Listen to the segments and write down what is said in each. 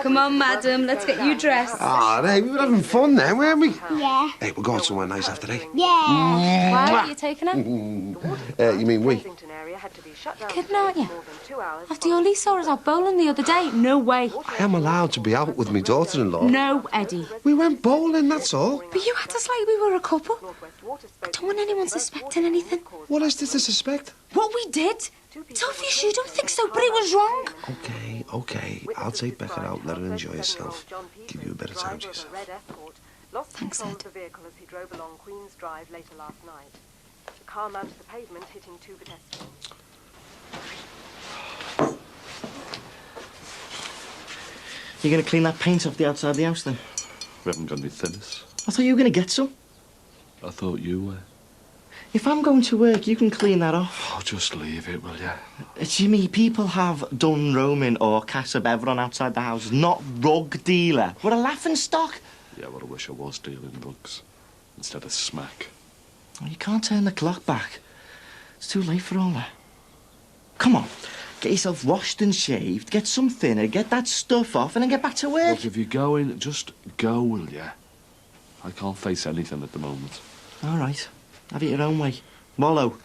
Come on, madam, let's get you dressed. Ah, hey, we were having fun then, weren't we? Yeah. Hey, we're going somewhere nice after, eh? Yeah. Why are you taking her? You mean we? You're kidding, aren't you? After your Lee saw us out bowling the other day. No way. I am allowed to be out with my daughter-in-law. No, Eddie. We went bowling, that's all. But you had us like we were a couple. I don't want anyone suspecting anything. What else did they suspect? What we did? It's obvious you don't think so, but it was wrong. Okay. I'll take Becca out, let her enjoy herself. Give you a bit of time to yourself. Thanks, Ed. The vehicle as he drove along Queen's Drive later last night. The car mounted the pavement, hitting two pedestrians. You going to clean that paint off the outside of the house, then? We haven't got any thinners. I thought you were going to get some. I thought you were. If I'm going to work, you can clean that off. Oh, just leave it, will ya? Jimmy, people have done Roman or Casa Beveron outside the house, not rug dealer. We're a laughing stock. Yeah, well, I wish I was dealing rugs instead of smack. Well, you can't turn the clock back. It's too late for all that. Come on, get yourself washed and shaved, get some thinner, get that stuff off, and then get back to work. Look, if you're going, just go, will ya? I can't face anything at the moment. All right. Have it your own way. Wallow.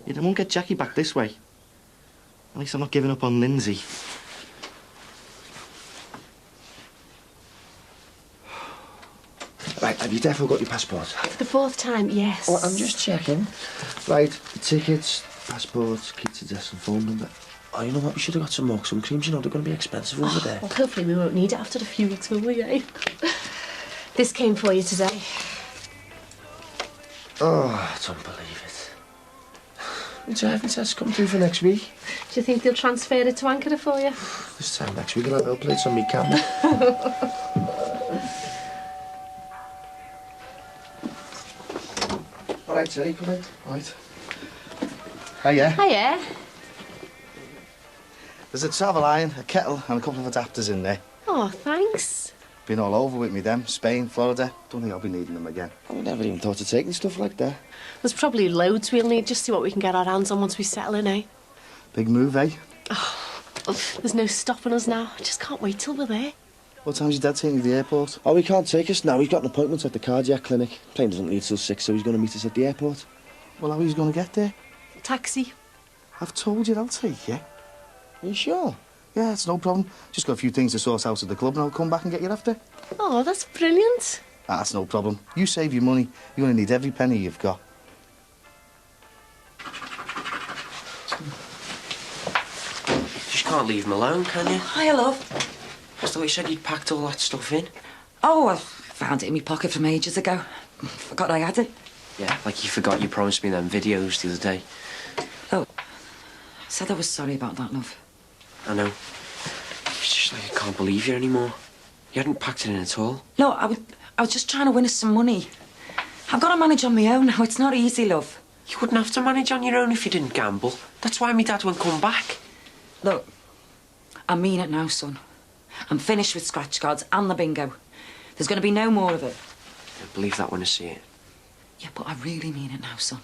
You won't get Jackie back this way. At least I'm not giving up on Lindsay. Right, have you definitely got your passport? For the fourth time, yes. Oh, I'm just checking. Right, tickets, passports, key to desk and phone number. Oh, you know what? We should have got some more sun creams. You know, they're going to be expensive over there. Well, hopefully we won't need it after a few weeks, will we, eh? This came for you today. Oh, I don't believe it. The driving test come through for next week. Do you think they'll transfer it to Ankara for you? This time next week, I'll have little plates on me camera. All right, Terry, come in. All right. Hiya. Hiya. There's a travel iron, a kettle, and a couple of adapters in there. Oh, thanks. Been all over with me, them. Spain, Florida. Don't think I'll be needing them again. I never even thought of taking stuff like that. There's probably loads we'll need. Just see what we can get our hands on once we settle in, eh? Big move, eh? There's no stopping us now. I just can't wait till we're there. What time's your dad taking you to the airport? Oh, he can't take us now. He's got an appointment at the cardiac clinic. Plane doesn't leave till 6, so he's going to meet us at the airport. Well, how are you going to get there? Taxi. I've told you I'll take you. Are you sure? Yeah, it's no problem. Just got a few things to sort out at the club and I'll come back and get you after. Oh, that's brilliant. That's no problem. You save your money. You're going to need every penny you've got. You just can't leave him alone, can you? Hiya, love. I thought you said you'd packed all that stuff in. Oh, I found it in my pocket from ages ago. Forgot I had it. Yeah, like you forgot you promised me them videos the other day. Oh, I said I was sorry about that, love. I know. It's just like I can't believe you anymore. You hadn't packed it in at all. No, I was just trying to win us some money. I've got to manage on my own now. It's not easy, love. You wouldn't have to manage on your own if you didn't gamble. That's why my dad won't come back. Look, I mean it now, son. I'm finished with scratch cards and the bingo. There's going to be no more of it. I'll believe that when I see it. Yeah, but I really mean it now, son.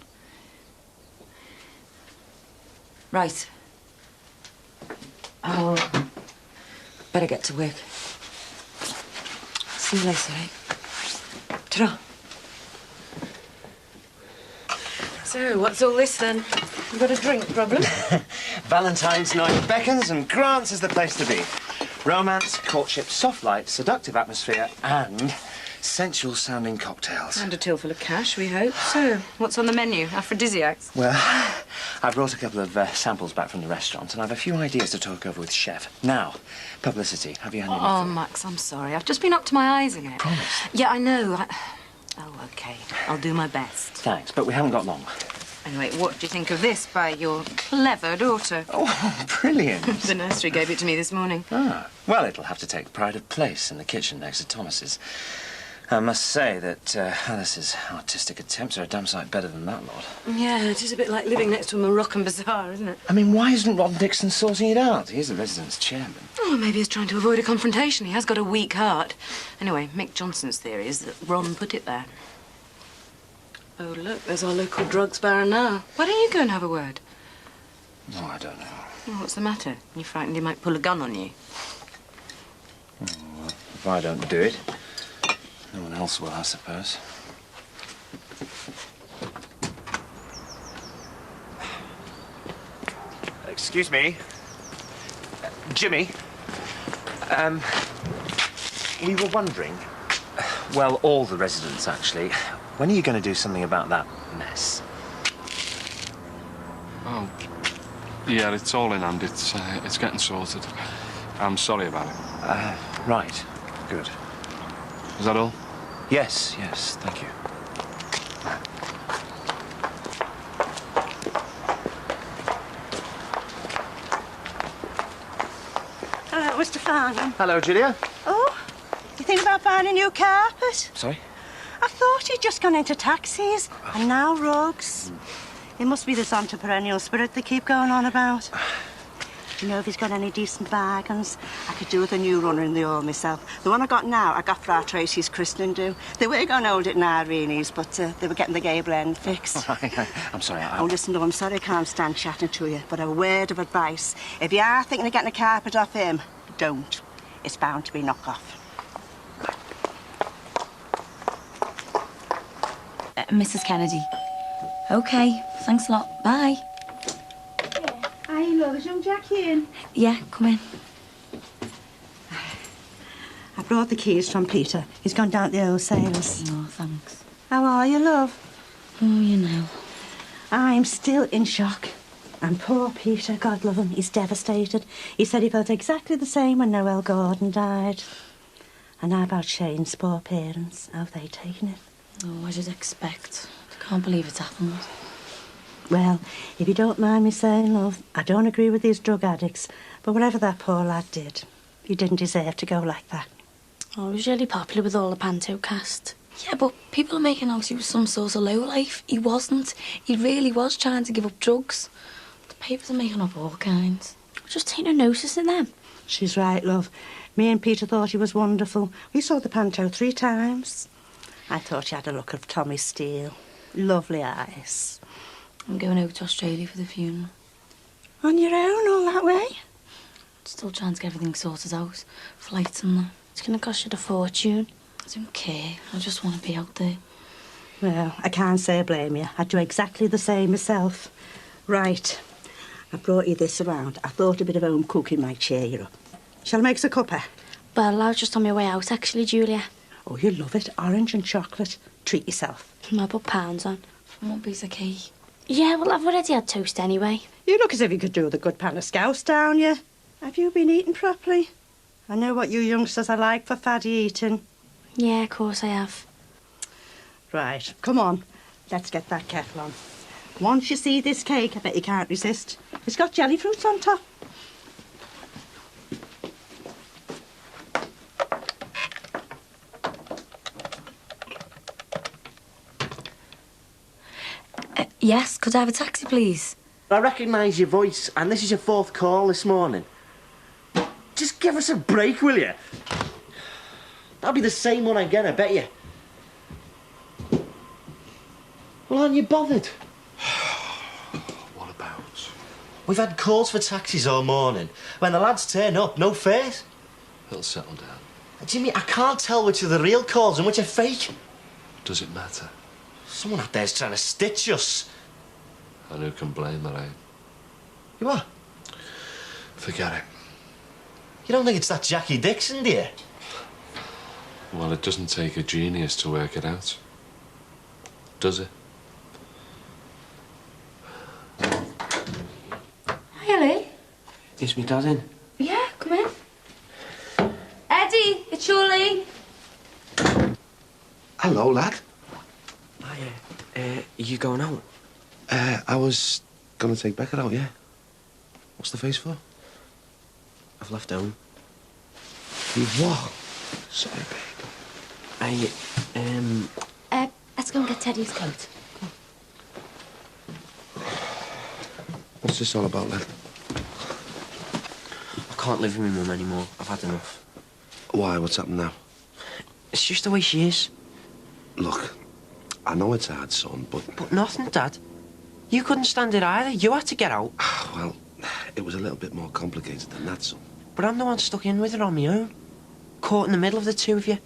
Right. I'll better get to work. See you later, eh? Ta-ra. So, what's all this then? You got a drink problem? Valentine's night beckons and Grant's is the place to be. Romance, courtship, soft light, seductive atmosphere and sensual-sounding cocktails. And a till full of cash, we hope. So, what's on the menu? Aphrodisiacs? Well, I brought a couple of samples back from the restaurant and I've a few ideas to talk over with Chef. Now, publicity. Have you had any? Oh, Max, I'm sorry. I've just been up to my eyes in it. Promise. Yeah, I know. Oh, OK. I'll do my best. Thanks, but we haven't got long. Anyway, what do you think of this by your clever daughter? Oh, brilliant. The nursery gave it to me this morning. Ah, well, it'll have to take pride of place in the kitchen next to Thomas's. I must say that Alice's artistic attempts are a damn sight better than that lot. Yeah, it is a bit like living next to a Moroccan bazaar, isn't it? I mean, why isn't Ron Dixon sorting it out? He's the residence chairman. Oh, maybe he's trying to avoid a confrontation. He has got a weak heart. Anyway, Mick Johnson's theory is that Ron put it there. Oh, look, there's our local drugs baron now. Why don't you go and have a word? Oh, I don't know. Oh, what's the matter? You frightened he might pull a gun on you? Well, if I don't do it, no one else will, I suppose. Excuse me. Jimmy. We were wondering, well, all the residents, actually, when are you going to do something about that mess? Oh, yeah, it's all in hand. It's getting sorted. I'm sorry about it. Right. Good. Is that all? Yes, thank you. Hello, Mr. Farnham. Hello, Julia. Oh, you think about buying a new carpet? Sorry? I thought you'd just gone into taxis and now rugs. It must be this entrepreneurial spirit they keep going on about. Do you know if he's got any decent bargains? I could do with a new runner in the hall myself. The one I got now, I got for our Tracy's christening do. They were going to hold it in Irene's, but they were getting the gable end fixed. I'm sorry. Oh, listen, though, I'm sorry I can't stand chatting to you, but a word of advice. If you are thinking of getting a carpet off him, don't. It's bound to be knock-off. Mrs. Kennedy. OK, thanks a lot. Bye. Hi, love. Is young Jackie in? Yeah, come in. I brought the keys from Peter. He's gone down to the wholesalers. Oh, thanks. How are you, love? Oh, you know. I'm still in shock. And poor Peter, God love him, he's devastated. He said he felt exactly the same when Noel Gordon died. And how about Shane's poor parents? How have they taken it? Oh, I should expect. I can't believe it's happened. Well, if you don't mind me saying, love, I don't agree with these drug addicts, but whatever that poor lad did, he didn't deserve to go like that. Oh, he was really popular with all the panto cast. Yeah, but people are making out he was some sort of lowlife. He wasn't. He really was trying to give up drugs. The papers are making up all kinds. Just take no notice of them. She's right, love. Me and Peter thought he was wonderful. We saw the panto 3 times. I thought you had a look of Tommy Steele. Lovely eyes. I'm going over to Australia for the funeral. On your own, all that way? Still trying to get everything sorted out. Flights and that. It's going to cost you a fortune. I don't care. I just want to be out there. Well, I can't say I blame you. I'd do exactly the same myself. Right. I brought you this around. I thought a bit of home cooking might cheer you up. Shall I make us a cuppa? Well, I was just on my way out, actually, Julia. Oh, you love it. Orange and chocolate. Treat yourself. I put pounds on. For one piece of cake. Yeah, well, I've already had toast anyway. You look as if you could do with a good pan of scouse down you. Have you been eating properly? I know what you youngsters are like for faddy eating. Yeah, of course I have. Right, come on. Let's get that kettle on. Once you see this cake, I bet you can't resist. It's got jelly fruits on top. Yes, could I have a taxi, please? I recognise your voice, and this is your 4th call this morning. Just give us a break, will you? That'll be the same one again, I bet you. Well, aren't you bothered? What about? We've had calls for taxis all morning. When the lads turn up, no fares. It'll settle down. Jimmy, I can't tell which are the real calls and which are fake. Does it matter? Someone out there's trying to stitch us. And who can blame her, eh? You what? Forget it. You don't think it's that Jackie Dixon, do you? Well, it doesn't take a genius to work it out. Does it? Hi, Ellie. Is me dad in? Yeah, come in. Eddie, it's Shirley. Hello, lad. Are you going out? I was gonna take Becca out, yeah. What's the face for? I've left home. You what? Sorry, babe. Let's go and get Teddy's coat. What's this all about, lad? I can't live with my mum anymore. I've had enough. Why? What's happened now? It's just the way she is. Look, I know it's hard, son, but... But nothing, Dad. You couldn't stand it either. You had to get out. Well, It was a little bit more complicated than that, son. But I'm the one stuck in with her on my own. Caught in the middle of the two of you.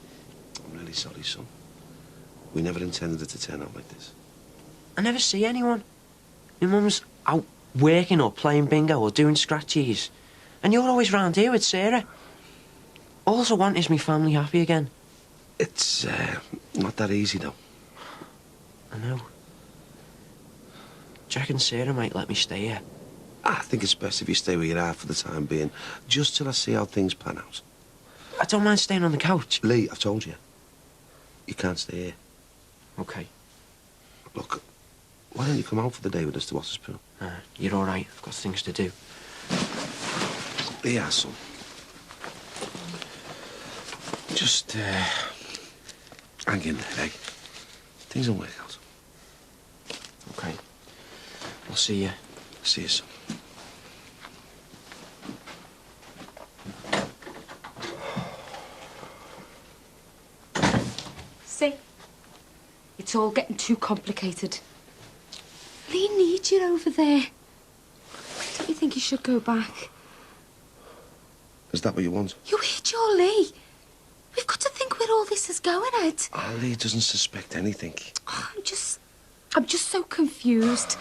I'm really sorry, son. We never intended it to turn out like this. I never see anyone. My mum's out working or playing bingo or doing scratchies. And you're always round here with Sarah. All I want is my family happy again. It's not that easy, though. I know. Do you reckon Sarah might let me stay here? I think it's best if you stay where you are for the time being, just till I see how things pan out. I don't mind staying on the couch. Lee, I've told you. You can't stay here. OK. Look, why don't you come out for the day with us to Otterspool? You're all right. I've got things to do. Yeah, son. Just, hang in there, eh? Things will work out. OK. I'll see you. See you, son. See? It's all getting too complicated. Lee needs you over there. Don't you think you should go back? Is that what you want? You hit your Lee. We've got to think where all this is going, Ed. Oh, Lee doesn't suspect anything. Oh, I'm just so confused.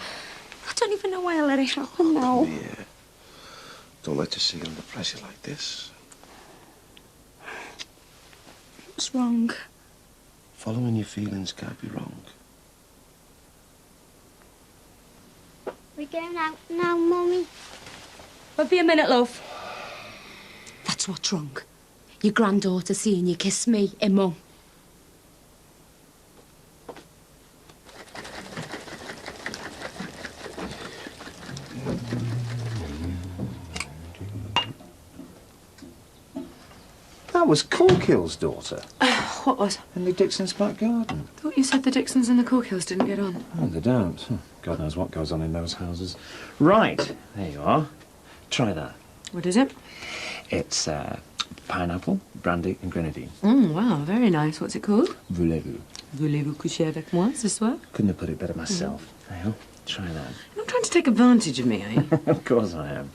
I don't even know why I let it happen now. Yeah. Don't like to see you under pressure like this. What's wrong? Following your feelings can't be wrong. We're going out now, Mummy. Won't be a minute, love. That's what's wrong. Your granddaughter seeing you kiss me and Mum. That was Corkill's daughter. What was? Henry Dixon's back garden. Thought you said the Dixons and the Corkills didn't get on. Oh, they don't. God knows what goes on in those houses. Right, there you are. Try that. What is it? It's pineapple, brandy and grenadine. Wow, very nice. What's it called? Voulez-vous? Voulez-vous coucher avec moi ce soir? Couldn't have put it better myself. There you go. Try that. You're not trying to take advantage of me, are you? Of course I am.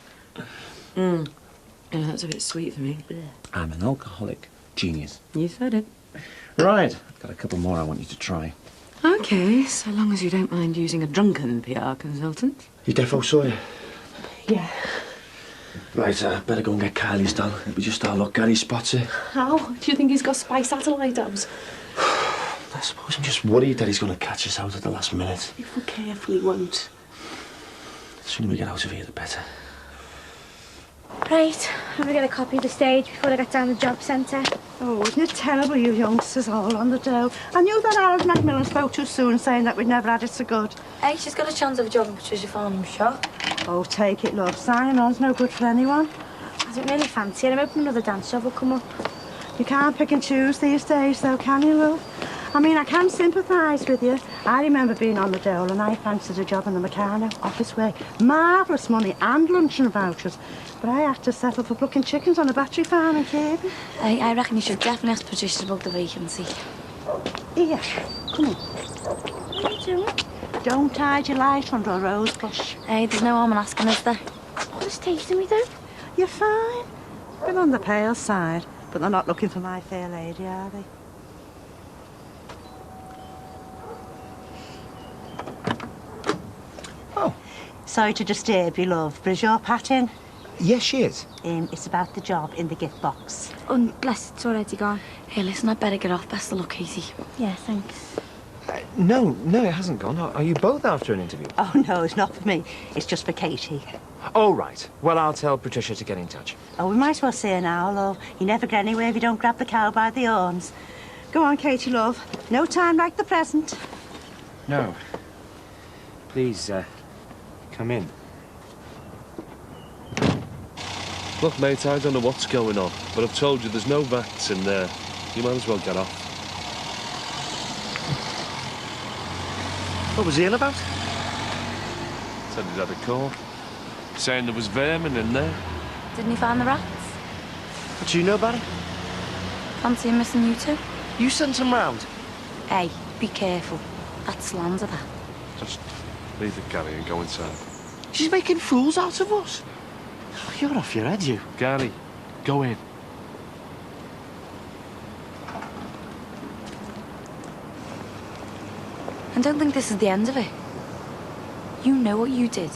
Yeah, that's a bit sweet for me. I'm an alcoholic genius. You said it. Right, I've got a couple more I want you to try. Okay, so long as you don't mind using a drunken PR consultant. You defo saw you? Yeah. Right, better go and get Kylie's doll. We just start look, Gary spots it. How? Do you think he's got spy satellite apps? I suppose I'm just worried that he's going to catch us out at the last minute. If we're careful, he won't. The sooner we get out of here, the better. Right, I'm gonna get a copy of the stage before I get down the job centre. Oh, isn't it terrible, you youngsters all on the dough? I knew that Alice Macmillan spoke too soon, saying that we'd never had it so good. Hey, she's got a chance of a job in Patricia Farnham's shop. Oh, take it, love. Signing on's no good for anyone. I don't really fancy it. I'm hoping another dance job will come up. You can't pick and choose these days, though, can you, love? I mean, I can sympathise with you. I remember being on the dole and I fancied a job in the Meccano office work. Marvellous money and luncheon vouchers. But I had to settle for plucking chickens on a battery farm in Cavan. I reckon you should definitely ask Patricia to book the vacancy. Here, come on. What are you doing? Don't hide your light under a rose bush. Hey, there's no harm in asking, is there? What's tasting me, though? You're fine. Been on the pale side, but they're not looking for my fair lady, are they? Oh. Sorry to disturb you, love, but is your Pat in? Yes, she is. It's about the job in the gift box. Oh, bless, it's already gone. Hey, listen, I'd better get off. Best of luck, Katie. Yeah, thanks. No, it hasn't gone. Are you both after an interview? Oh, no, it's not for me. It's just for Katie. Oh, right. Well, I'll tell Patricia to get in touch. Oh, we might as well see her now, love. You never get anywhere if you don't grab the cow by the horns. Go on, Katie, love. No time like the present. No. Please, come in. Look, mate, I don't know what's going on, but I've told you there's no vats in there. You might as well get off. What was he on about? Said he'd had a call, saying there was vermin in there. Didn't he find the rats? What do you know about him? Fancy him missing you too? You sent him round. Hey, be careful. That's slander, that. Just leave the Gary and go inside. She's making fools out of us. You're off your head, you. Gary, go in. I don't think this is the end of it. You know what you did.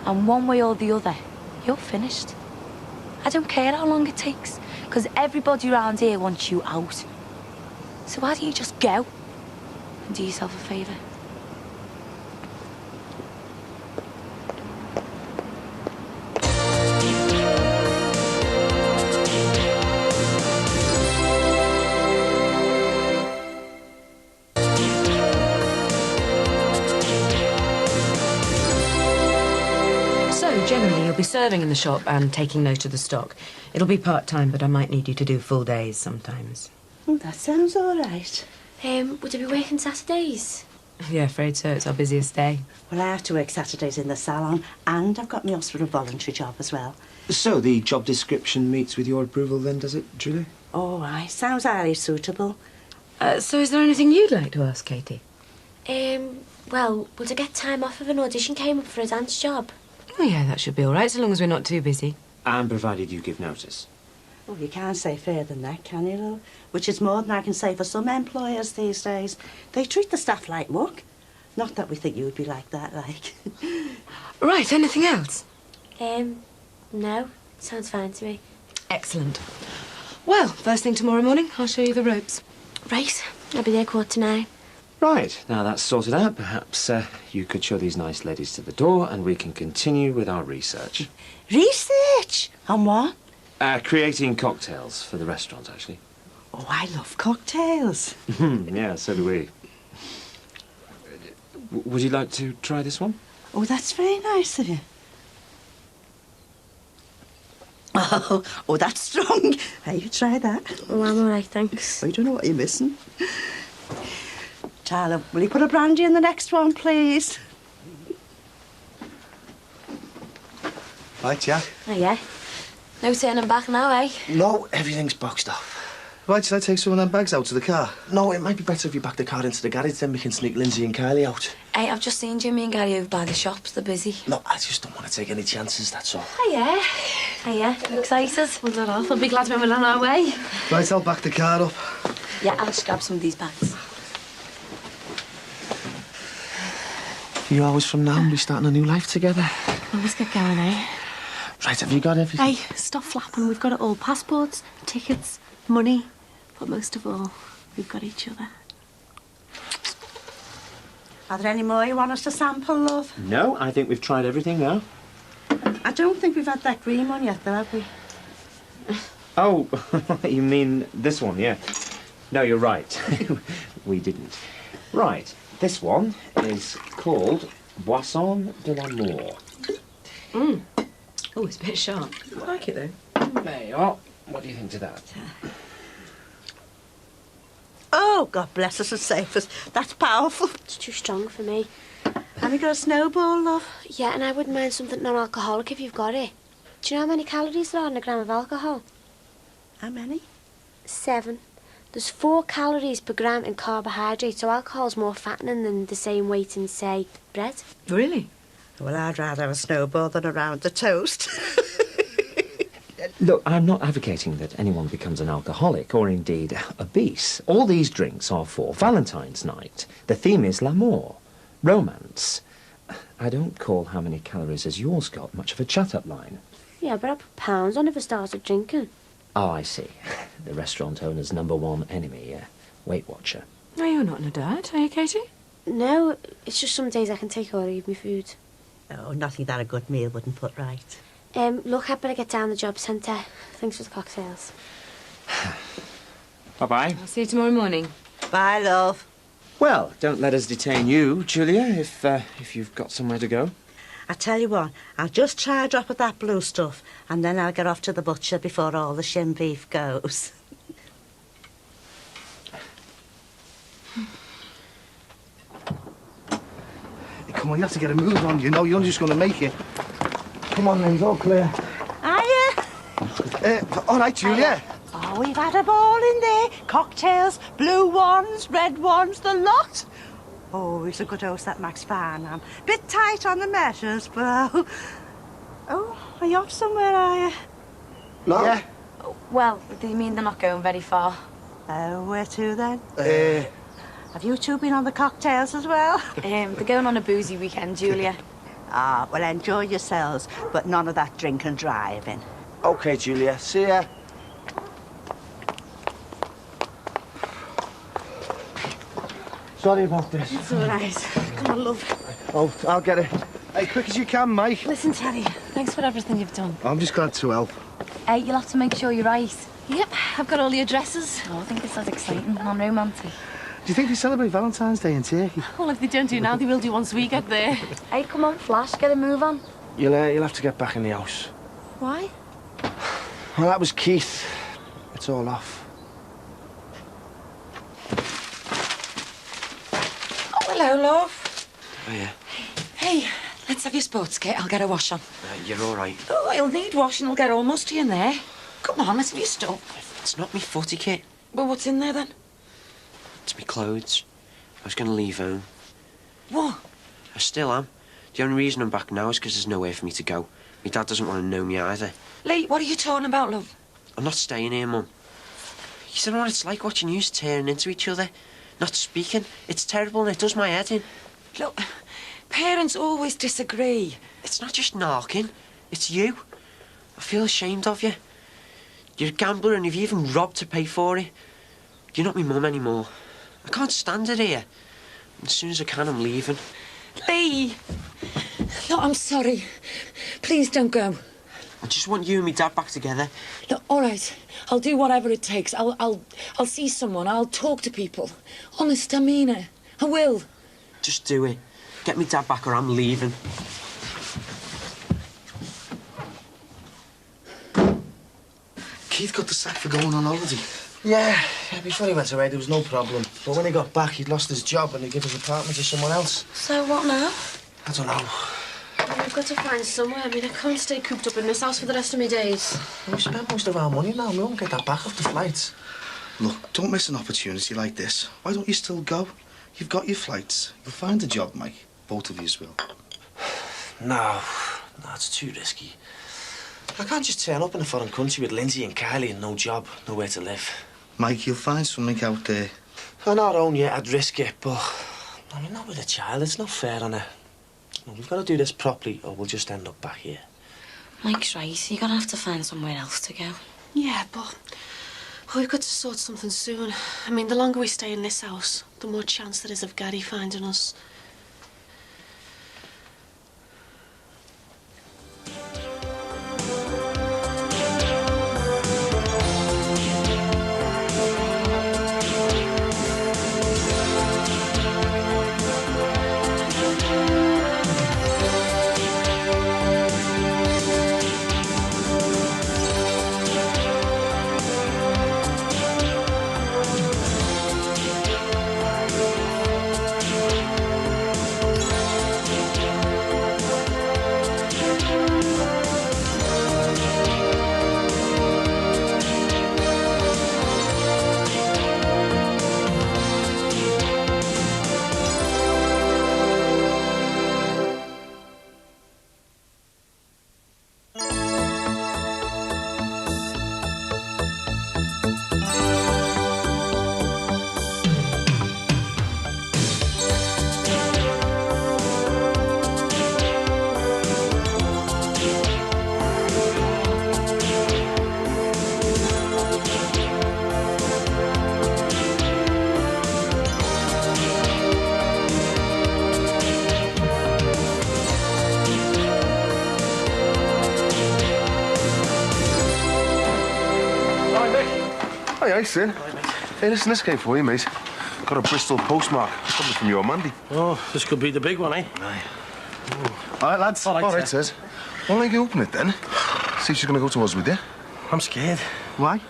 And one way or the other, you're finished. I don't care how long it takes, because everybody around here wants you out. So why don't you just go and do yourself a favour? Generally, you'll be serving in the shop and taking note of the stock. It'll be part-time, but I might need you to do full days sometimes. Oh, that sounds all right. Would I be working Saturdays? Yeah, afraid so. It's our busiest day. Well, I have to work Saturdays in the salon, and I've got my hospital voluntary job as well. So the job description meets with your approval then, does it, Julie? All right, sounds highly suitable. So is there anything you'd like to ask, Katie? Well, would I get time off if an audition came up for a dance job? Oh, yeah, that should be all right, so long as we're not too busy. And provided you give notice. Well, you can't say fairer than that, can you, love? Which is more than I can say for some employers these days. They treat the staff like muck. Not that we think you would be like that, like. Right, anything else? No. Sounds fine to me. Excellent. Well, first thing tomorrow morning, I'll show you the ropes. Right. I'll be there 9:15. Right, now that's sorted out, perhaps you could show these nice ladies to the door and we can continue with our research. Research? On what? Creating cocktails for the restaurant, actually. Oh, I love cocktails. Yeah, so do we. Would you like to try this one? Oh, that's very nice of you. Oh, that's strong. Hey, you try that. Oh, I'm all right, thanks. Oh, you don't know what you're missing. Tyler, will you put a brandy in the next one, please? Right, Jack? Oh, yeah. No turning back now, eh? No, everything's boxed off. Right, should I take some of them bags out to the car? No, it might be better if you back the car into the garage, then we can sneak Lindsay and Kylie out. Hey, I've just seen Jimmy and Gary over by the shops. They're busy. No, I just don't want to take any chances, that's all. Oh, yeah. Oh, yeah. I'm excited. Well, not off. I'll be glad when we're on our way. Right, I'll back the car up. Yeah, I'll just grab some of these bags. You always from now and be starting a new life together. Well, let's get going, eh? Right, have you got everything? Hey, stop flapping. We've got it all. Passports, tickets, money. But most of all, we've got each other. Are there any more you want us to sample, love? No, I think we've tried everything now. I don't think we've had that green one yet, though, have we? Oh, you mean this one, yeah. No, you're right. We didn't. Right, this one is called Boisson de l'Amour. Oh, it's a bit sharp. I like it, though. There you are. What do you think to that? Oh, God bless us and save us. That's powerful. It's too strong for me. Have you got a snowball, love? Yeah, and I wouldn't mind something non-alcoholic if you've got it. Do you know how many calories there are in a gram of alcohol? How many? 7. There's 4 calories per gram in carbohydrate, so alcohol's more fattening than the same weight in, say, bread. Really? Well, I'd rather have a snowball than a round of toast. Look, I'm not advocating that anyone becomes an alcoholic or indeed obese. All these drinks are for Valentine's night. The theme is l'amour, romance. I don't call how many calories has yours got much of a chat-up line. Yeah, but I put pounds on if I started drinking. Oh, I see. The restaurant owner's #1 enemy, Weight Watcher. No, you're not on a diet, are you, Katie? No, it's just some days I can take or leave me food. Oh, nothing that a good meal wouldn't put right. Look, I'd better get down the job centre. Thanks for the cocktails. Bye-bye. I'll see you tomorrow morning. Bye, love. Well, don't let us detain you, Julia, if you've got somewhere to go. I tell you what, I'll just try a drop of that blue stuff, and then I'll get off to the butcher before all the shin beef goes. Come on, you have to get a move on, you know. You're just going to make it. Come on, Lindsay, all clear. Are you? All right, Julia. Oh, we've had a ball in there. Cocktails, blue ones, red ones, the lot. Oh, he's a good host, that Max Farnham. Bit tight on the measures, but... Oh, are you off somewhere, are you? No. Yeah. Well, do you mean they're not going very far? Where to then? Uh, Have you two been on the cocktails as well? They're going on a boozy weekend, Julia. Ah, well, enjoy yourselves, but none of that drink and driving. OK, Julia. See ya. Sorry about this. It's all right. Come on, love. Oh, I'll get it. Hey, quick as you can, Mike. Listen, Teddy, thanks for everything you've done. I'm just glad to help. Hey, you'll have to make sure you're right. Yep, I've got all the addresses. Oh, I think this is exciting, non-romantic. Do you think they celebrate Valentine's Day in Turkey? Well, if they don't do now, they will do once we get there. Hey, come on, Flash, get a move on. You'll have to get back in the house. Why? Well, that was Keith. It's all off. Oh, hello, love. Oh, yeah. Hey, let's have your sports kit. I'll get a wash on. You're all right. Oh, you'll need washing. I'll get all musty in there. Come on, let's have your stuff. It's not me footy kit. Well, what's in there, then? It's me clothes. I was going to leave home. What? I still am. The only reason I'm back now is because there's nowhere for me to go. My dad doesn't want to know me either. Lee, what are you talking about, love? I'm not staying here, Mum. You don't know what it's like watching you tearing into each other. Not speaking. It's terrible and it does my head in. Look, parents always disagree. It's not just narking. It's you. I feel ashamed of you. You're a gambler and you've even robbed to pay for it. You're not my mum anymore. I can't stand it here. As soon as I can, I'm leaving. Lee! Look, I'm sorry. Please don't go. I just want you and my dad back together. Look, all right. I'll do whatever it takes. I'll see someone. I'll talk to people. Honest, I mean it. I will. Just do it. Get me dad back or I'm leaving. Keith got the sack for going on holiday. Yeah, before he went away, there was no problem. But when he got back, he'd lost his job and he'd give his apartment to someone else. So what now? I don't know. We've got to find somewhere. I mean, I can't stay cooped up in this house for the rest of my days. We spent most of our money now. We won't get that back off the flights. Look, don't miss an opportunity like this. Why don't you still go? You've got your flights. You'll find a job, Mike. Both of yous will. No, it's too risky. I can't just turn up in a foreign country with Lindsay and Kylie and no job, nowhere to live. Mike, you'll find something out there. On our own, yeah, I'd risk it, but... I mean, not with a child. It's not fair on her. No, we've got to do this properly or we'll just end up back here. Mike's right. You're going to have to find somewhere else to go. Yeah, but we've got to sort something soon. I mean, the longer we stay in this house, the more chance there is of Gary finding us. Hi, Sid. Hey, listen, this came for you, mate. Got a Bristol postmark. Something from your Mandy. Oh, this could be the big one, eh? Aye. All right, lads. All right, Sid. Well, I can open it then. See if she's going to go to us with you. I'm scared. Why?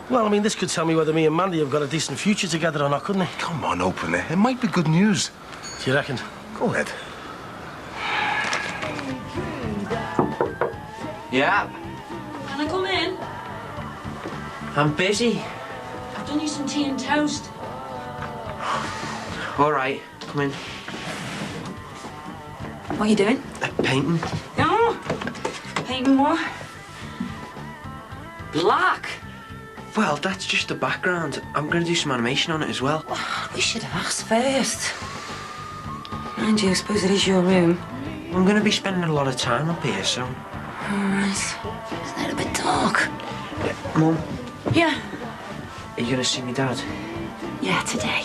Well, I mean, this could tell me whether me and Mandy have got a decent future together or not, couldn't it? Come on, open it. It might be good news. Do you reckon? Go ahead. Yeah, Can I come in? I'm busy. I've done you some tea and toast. All right, come in. What are you doing? Painting. No! paint more? Black? Well, that's just the background. I'm going to do some animation on it as well. We should have asked first. Mind you, I suppose it is your room. I'm going to be spending a lot of time up here, so... Alright. Isn't it a bit dark? Mum, Yeah. are you going to see me dad? Yeah, today.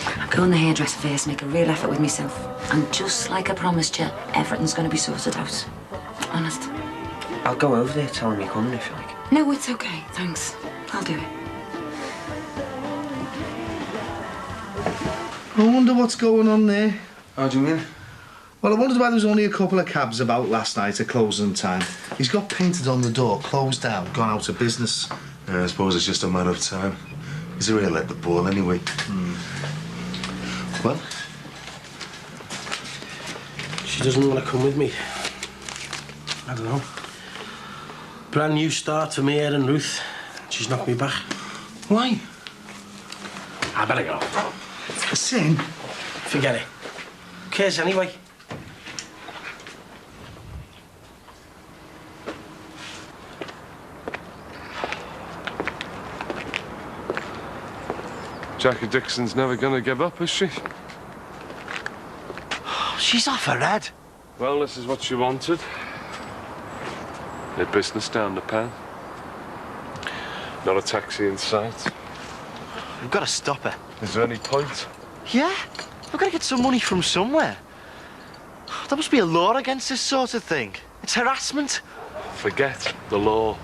I'm going to the hairdresser first, make a real effort with myself. And just like I promised you, everything's going to be sorted out. Honest. I'll go over there, tell him you're coming if you like. No, it's okay, thanks. I'll do it. I wonder what's going on there. How do you mean? Well, I wondered why there was only a couple of cabs about last night at closing time. He's got painted on the door, closed down, gone out of business. Yeah, I suppose it's just a matter of time. He's a real let the ball anyway. Well? She doesn't want to come with me. I don't know. Brand new start to me, and Ruth. She's knocked me back. Why? I better go. A sin? Forget it. Who cares anyway? Jackie Dixon's never gonna give up, is she? She's off her head. Well, this is what she wanted. A business down the pen. Not a taxi in sight. We've got to stop her. Is there any point? Yeah? We've got to get some money from somewhere. There must be a law against this sort of thing. It's harassment. Forget the law.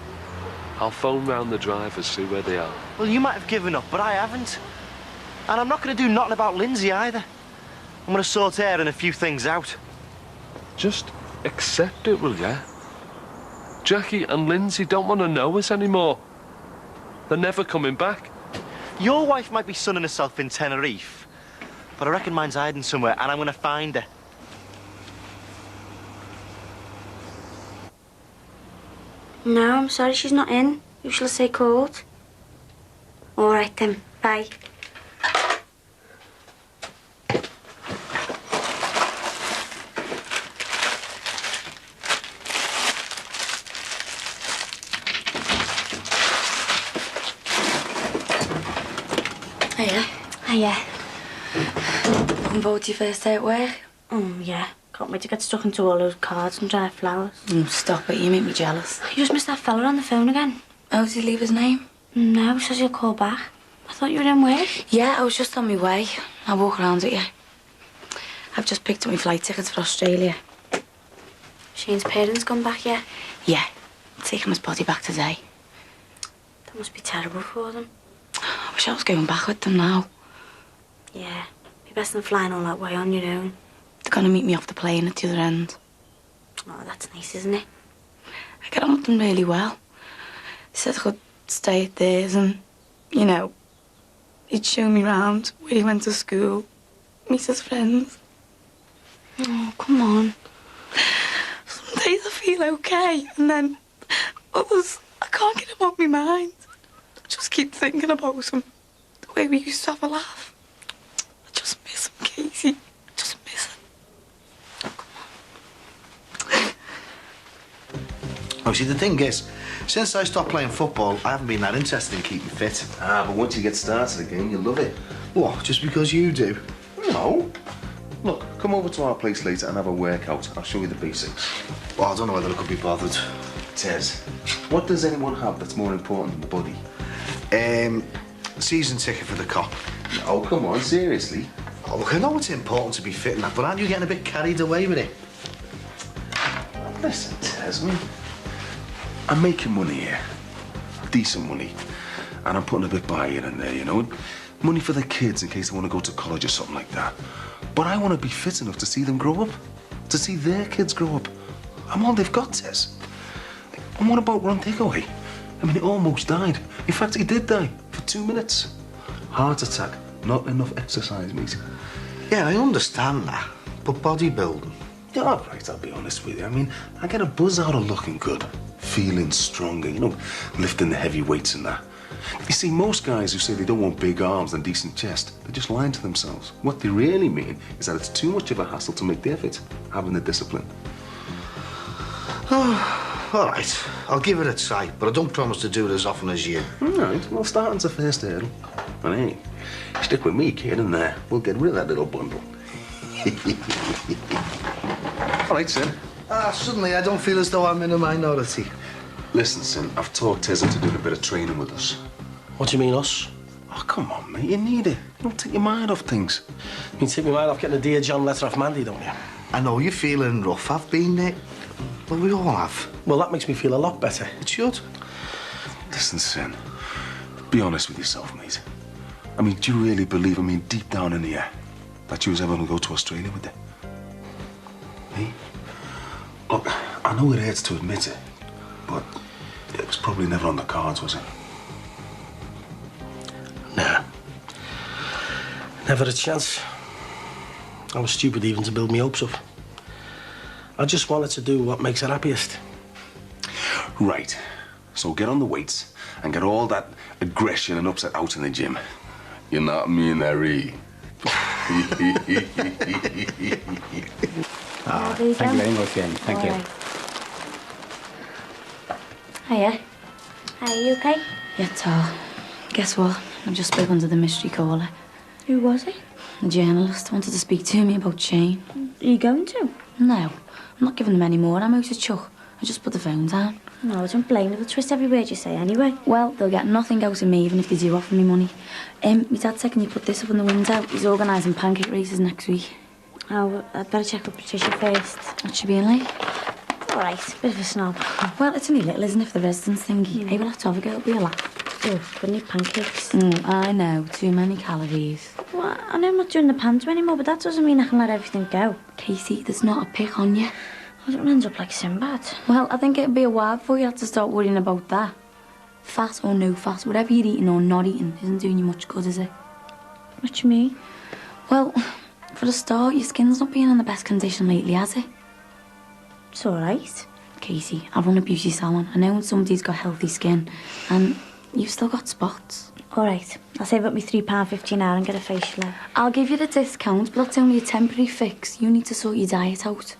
I'll phone round the drivers, see where they are. Well, you might have given up, but I haven't. And I'm not going to do nothing about Lindsay either. I'm going to sort her and a few things out. Just accept it, will ya? Jackie and Lindsay don't want to know us anymore. They're never coming back. Your wife might be sunning herself in Tenerife, but I reckon mine's hiding somewhere, and I'm going to find her. No, I'm sorry she's not in. Who shall I say called? All right then, bye. Hiya. Hiya. Looking forward to your first day at work? Yeah. Can't wait to get stuck into all those cards and dry flowers. Stop it, you make me jealous. You just missed that fella on the phone again. Oh, did he leave his name? No, he says he'll call back. I thought you were in work. Yeah, I was just on my way. I'll walk around with you. I've just picked up my flight tickets for Australia. Shane's parents come back yet? Yeah, taking his body back today. That must be terrible for them. I wish I was going back with them now. Yeah, be best than flying all that way on your own. They're going to meet me off the plane at the other end. Oh, that's nice, isn't it? I get on with them really well. They said I could stay at theirs and, you know, he'd show me round where he went to school, meet his friends. Oh, come on. Some days I feel okay, and then others, I can't get him off my mind. I just keep thinking about him, the way we used to have a laugh. I just miss him, Casey. Just miss him. Oh, see, the thing is, since I stopped playing football, I haven't been that interested in keeping fit. Ah, but once you get started again, you'll love it. What, just because you do? No. Look, come over to our place later and have a workout. I'll show you the basics. Well, I don't know whether I could be bothered. Tez, what does anyone have that's more important than the body? Season ticket for the cop. Oh, come on, seriously. Oh, look, I know it's important to be fit and that, but aren't you getting a bit carried away with it? Listen, Tez, I'm making money here. Decent money. And I'm putting a bit by here and there, you know? Money for the kids in case they want to go to college or something like that. But I want to be fit enough to see them grow up. To see their kids grow up. I'm all they've got, Tez. And what about Ron Takeaway? I mean, he almost died. In fact, he did die for 2 minutes. Heart attack. Not enough exercise, mate. Yeah, I understand that. But bodybuilding? Yeah, all right, I'll be honest with you. I mean, I get a buzz out of looking good. Feeling stronger, you know, lifting the heavy weights and that. You see, most guys who say they don't want big arms and decent chest, they're just lying to themselves. What they really mean is that it's too much of a hassle to make the effort, having the discipline. Oh, All right, I'll give it a try, but I don't promise to do it as often as you. All right, well, starting's the first hurdle. And hey, stick with me, kid, and we'll get rid of that little bundle. All right, Sin. Suddenly I don't feel as though I'm in a minority. Listen, Sin, I've talked Tez into doing a bit of training with us. What do you mean, us? Oh, come on, mate, you need it. Don't take your mind off things. You take my mind off getting a Dear John letter off Mandy, don't you? I know you're feeling rough. I've been there. Well, we all have. Well, that makes me feel a lot better. It should. Listen, Sin, be honest with yourself, mate. I mean, do you really believe, deep down in the air, that you was ever going to go to Australia with it? Hey? Look, I know it hurts to admit it, but it was probably never on the cards, was it? Nah. Never a chance. I was stupid even to build me hopes up. I just wanted to do what makes her happiest. Right. So get on the weights and get all that aggression and upset out in the gym. You're not me and Harry. Thank you very much, Jane. Thank you. Hiya. Hi, you okay? Yeah, Tar. Guess what? I've just spoken to the mystery caller. Who was he? The journalist wanted to speak to me about Shane. Are you going to? No, I'm not giving them any more ammo to chuck. I just put the phone down. No, I don't blame you. They'll twist every word you say anyway. Well, they'll get nothing out of me, even if they do offer me money. My dad said, can you put this up in the window? He's organising pancake races next week. Oh, well, I'd better check up Patricia first. What's she being like? All right, bit of a snob. Well, it's only little, isn't it, for the residents thingy? Hey, we'll have to have a go. It'll be a laugh. Oh, couldn't eat pancakes. I know. Too many calories. Well, I know I'm not doing the panto anymore, but that doesn't mean I can let everything go. Casey, there's not a pick on you. I don't end up like Sinbad. Well, I think it'd be a while before you have to start worrying about that. Fat or no fat, whatever you're eating or not eating isn't doing you much good, is it? What do you mean? Well, for a start, your skin's not been in the best condition lately, has it? It's all right. Casey, I run a beauty salon. I know when somebody's got healthy skin, and you've still got spots. All right, I'll save up my £3.50 an hour and get a facial. I'll give you the discount, but that's only a temporary fix. You need to sort your diet out.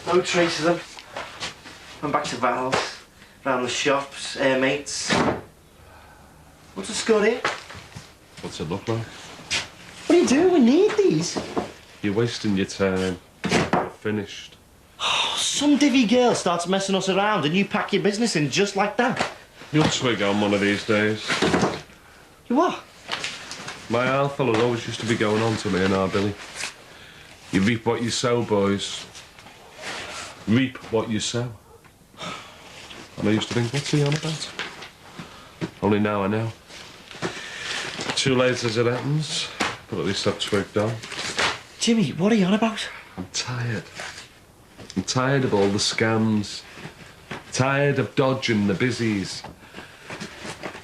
No trace of them. I'm back to Val's, round the shops, mates. What's the score here? What's it look like? What are you doing? We need these. You're wasting your time. We're finished. Oh, some divvy girl starts messing us around and you pack your business in just like that. You'll twig on one of these days. You what? My owl fellas always used to be going on to me and our Billy. You reap what you sow, boys. Reap what you sow. And I used to think, what's he on about? Only now I know. Too late as it happens, but at least I've twigged on. Jimmy, what are you on about? I'm tired. I'm tired of all the scams. Tired of dodging the busies.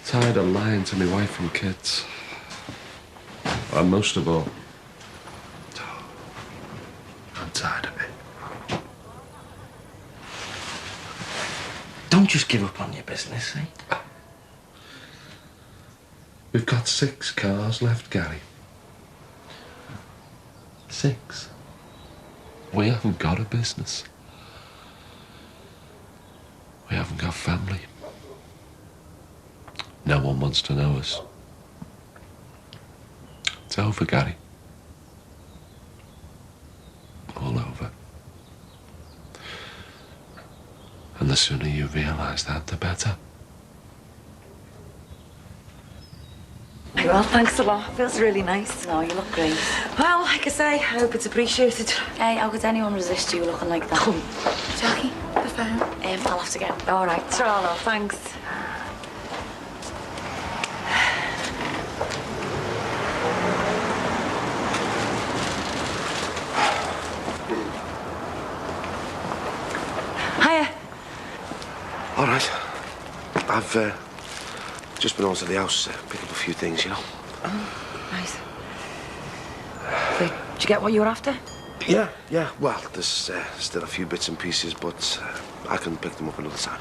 Tired of lying to my wife and kids. And most of all, I'm tired of it. Don't just give up on your business, eh? We've got 6 cars left, Gary. 6. We haven't got a business. We haven't got family. No one wants to know us. It's over, Gary. All over. And the sooner you realise that, the better. Well, thanks a lot. Feels really nice. No, you look great. Well, like I say, I hope it's appreciated. Hey, how could anyone resist you looking like that? Jackie, the phone. I'll have to go. All right, Trollo, thanks. Hiya. All right. I've just been over to the house, pick up a few things, you know. Oh, nice. Did you get what you were after? Yeah. Well, there's still a few bits and pieces, but I can pick them up another time.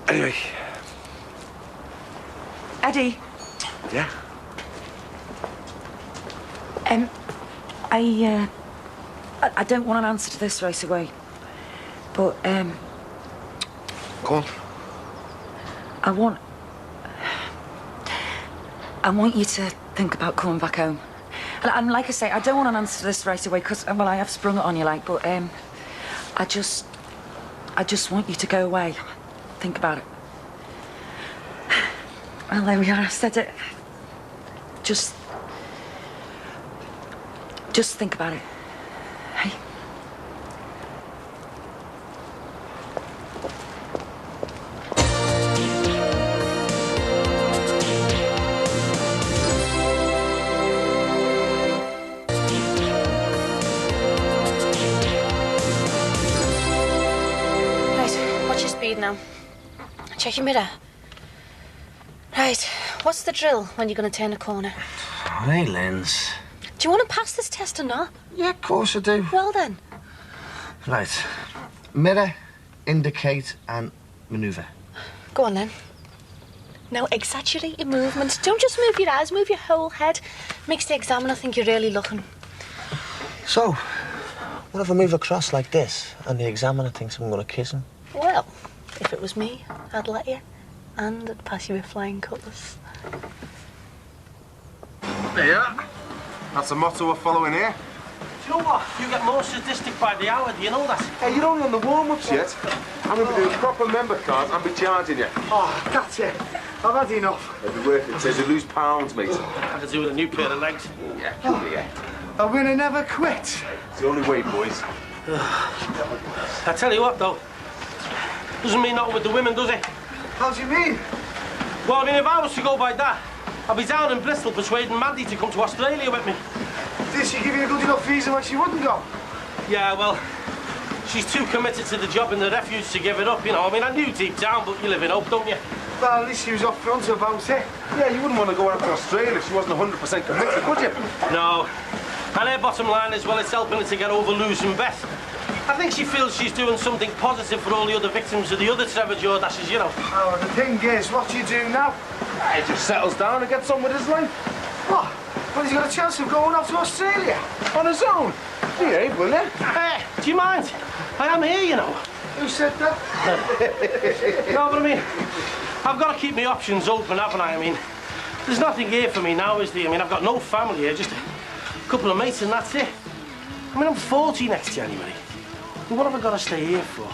Anyway. Eddie. Yeah? I don't want an answer to this right away. But, Go on. I want you to think about coming back home. And like I say, I don't want an answer to this right away, because, well, I have sprung it on you, like, but, I just want you to go away. Think about it. Well, there we are, I've said it. Just think about it. Hey? Now. Check your mirror. Right, what's the drill when you're going to turn a corner? Hey, Lens. Do you want to pass this test or not? Yeah, of course I do. Well then. Right. Mirror, indicate, and manoeuvre. Go on then. Now exaggerate your movements. Don't just move your eyes, move your whole head. Makes the examiner think you're really looking. So, what if I move across like this and the examiner thinks I'm going to kiss him? Well, if it was me, I'd let you. And I'd pass you with flying colours. There you are. That's the motto we're following here. Do you know what? You get more sadistic by the hour, do you know that? Hey, you're only on the warm-ups yet. I'm going to be doing proper member cards and be charging you. Oh, that's it. I've had enough. It'll be worth it. Says you lose pounds, mate. I could do with a new pair of legs. Yeah. A winner never quits. It's the only way, boys. I tell you what, though. Doesn't mean nothing with the women, does it? How do you mean? Well, I mean, if I was to go by that, I'd be down in Bristol persuading Maddie to come to Australia with me. Did she give you a good enough reason why she wouldn't go? Yeah, well, she's too committed to the job in the refuge to give it up, you know. I mean, I knew deep down, but you live in hope, don't you? Well, at least she was up front about it. Yeah, you wouldn't want to go out to Australia if she wasn't 100% committed, would you? No. And her bottom line is, well, it's helping her to get over losing Beth. I think she feels she's doing something positive for all the other victims of the other Trevor Jordashes, you know. Oh, the thing is, what do you do now? He just settles down and gets on with his life. What? Well, he's got a chance of going off to Australia. On his own. Behave, will you? Hey, do you mind? I am here, you know. Who said that? No, but I mean, I've got to keep my options open, haven't I? I mean, there's nothing here for me now, is there? I mean, I've got no family here, just a couple of mates and that's it. I mean, I'm 40 next January. Well, what have I got to stay here for?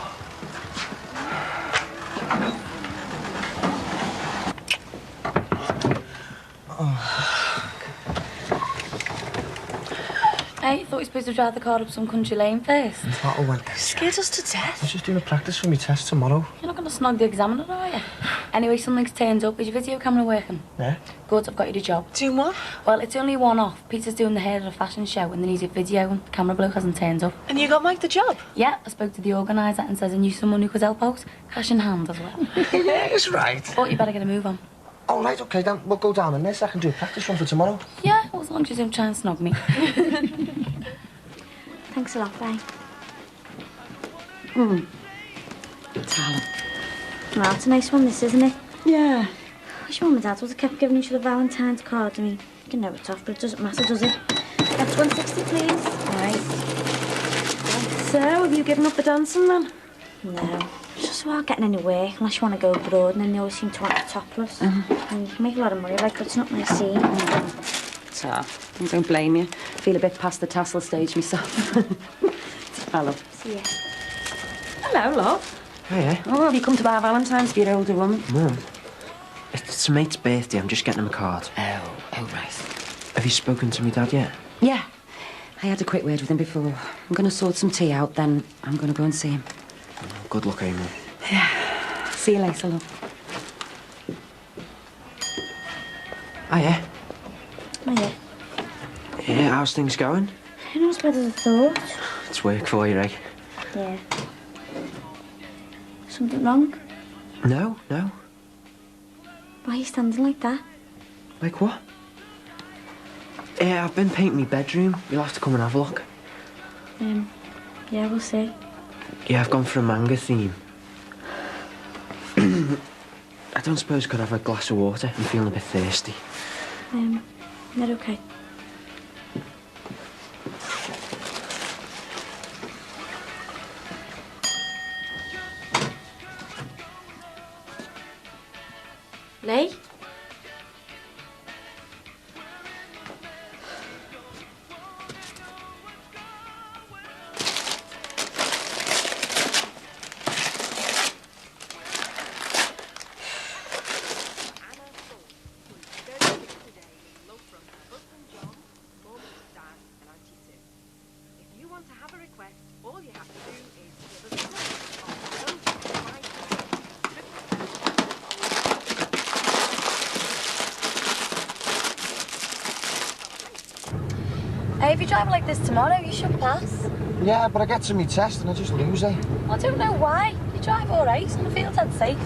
Hey, you thought you were supposed to drive the car up some country lane first? That'll went this. Scared us to death. I'm just doing a practice for my test tomorrow. You're not going to snog the examiner, are you? Anyway, something's turned up. Is your video camera working? Yeah. Good, I've got you the job. Doing what? Well, it's only one off. Peter's doing the hair at a fashion show and they need a video and the camera bloke hasn't turned up. And you got Mike the job? Yeah, I spoke to the organiser and says I knew someone who could help out. Cash in hand as well. Yeah, it's right. But you better get a move on. Oh, right, OK, then we'll go down on this. I can do a practice run for tomorrow. Yeah, well, as long as you don't try and snog me. Thanks a lot, bye. Talent. Well, it's a nice one, this, isn't it? Yeah. I wish Mum and Dad would have kept giving each other Valentine's cards. I mean, you can know it's off, but it doesn't matter, does it? That's 160, please. Right. So, have you given up the dancing, then? No. It's just about getting any work, unless you want to go abroad, and then they always seem to want the topless. And you can make a lot of money, like, but it's not my scene. So, I don't blame you. Feel a bit past the tassel stage myself. Hello. See ya. Hello, love. Hiya. Oh, have you come to buy Valentine's for your older woman? Mum, it's a mate's birthday. I'm just getting him a card. Oh, right. Have you spoken to me dad yet? Yeah. I had a quick word with him before. I'm going to sort some tea out, then I'm going to go and see him. Good luck, Amy. Yeah. See you later, love. Hiya. Oh, yeah. Yeah, how's things going? Not as bad as I thought. It's work for you, eh? Yeah. Something wrong? No. Why are you standing like that? Like what? Yeah, I've been painting my bedroom. You'll have to come and have a look. Yeah, we'll see. Yeah, I've gone for a manga theme. I don't suppose I could have a glass of water. I'm feeling a bit thirsty. Not okay. Lee? Hey, if you drive like this tomorrow, you should pass. Yeah, but I get to me test and I just lose, eh? I don't know why. You drive all right and I feel dead safe.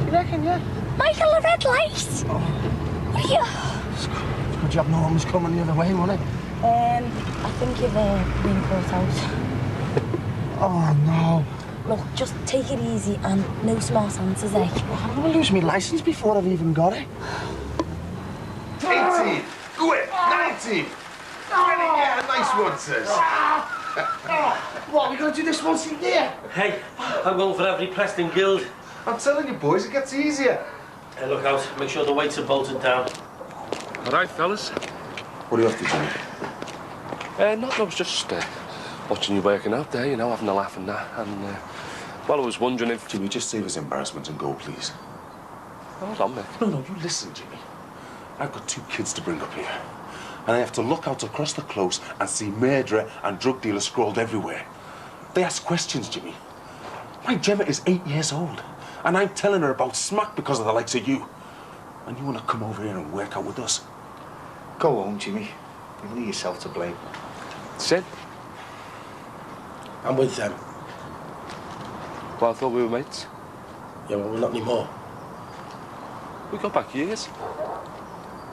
You reckon, yeah? Michael, a red light! Oh. What are you... It's a good job no one was coming the other way, wasn't it? I think you've been caught out. Oh, no. Look, just take it easy and no smart answers, eh? I don't want to lose my licence before I've even got it. 18! Quick! 19! Yeah, nice one, sis. What, we got to do this once a year? Hey, I'm going for every Preston Guild. I'm telling you, boys, it gets easier. Hey, look out. Make sure the weights are bolted down. All right, fellas. What are you up to, Jimmy? Nothing, I was just watching you working out there, you know, having a laugh and that. And, well, I was wondering if... Jimmy, just save us embarrassment and go, please. Hold on, Mick. No, you listen, Jimmy. I've got 2 kids to bring up here. And I have to look out across the close and see murderer and drug dealers scrawled everywhere. They ask questions, Jimmy. My Gemma is 8 years old, and I'm telling her about smack because of the likes of you. And you want to come over here and work out with us? Go home, Jimmy. You've only yourself to blame. Sin? I'm with them. Well, I thought we were mates. Yeah, well, we're not anymore. We got back years.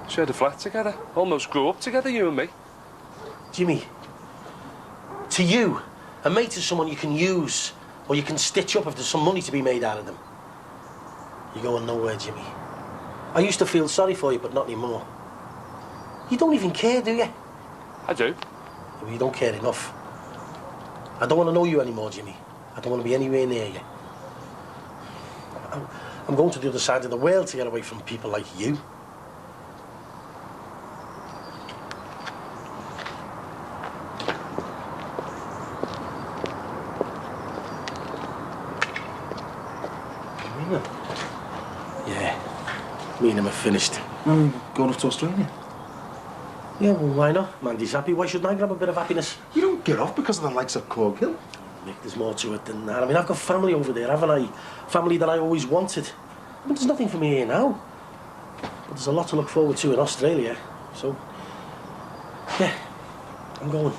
Shared a flat together. Almost grew up together, you and me. Jimmy, to you, a mate is someone you can use, or you can stitch up if there's some money to be made out of them. You're going nowhere, Jimmy. I used to feel sorry for you, but not anymore. You don't even care, do you? I do. Well, you don't care enough. I don't want to know you anymore, Jimmy. I don't want to be anywhere near you. I'm going to the other side of the world to get away from people like you. Yeah, me and him are finished. Going off to Australia? Yeah, well, why not? Mandy's happy. Why shouldn't I grab a bit of happiness? You don't get off because of the likes of Corgill. Mick, there's more to it than that. I mean, I've got family over there, haven't I? Family that I always wanted. But there's nothing for me here now. But there's a lot to look forward to in Australia. So, yeah, I'm going.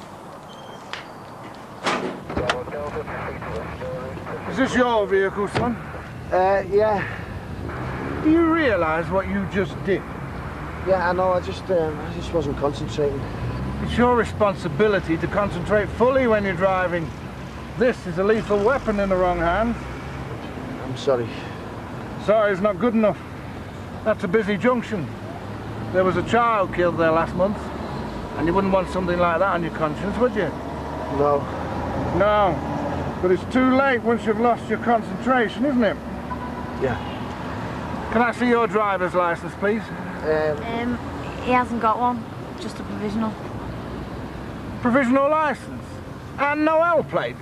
Is this your vehicle, son? Yeah. Do you realise what you just did? Yeah, I know, I just wasn't concentrating. It's your responsibility to concentrate fully when you're driving. This is a lethal weapon in the wrong hands. I'm sorry. Sorry is not good enough. That's a busy junction. There was a child killed there last month, and you wouldn't want something like that on your conscience, would you? No. No. But it's too late once you've lost your concentration, isn't it? Yeah. Can I see your driver's licence, please? He hasn't got one. Just a provisional. Provisional licence? And no L plates?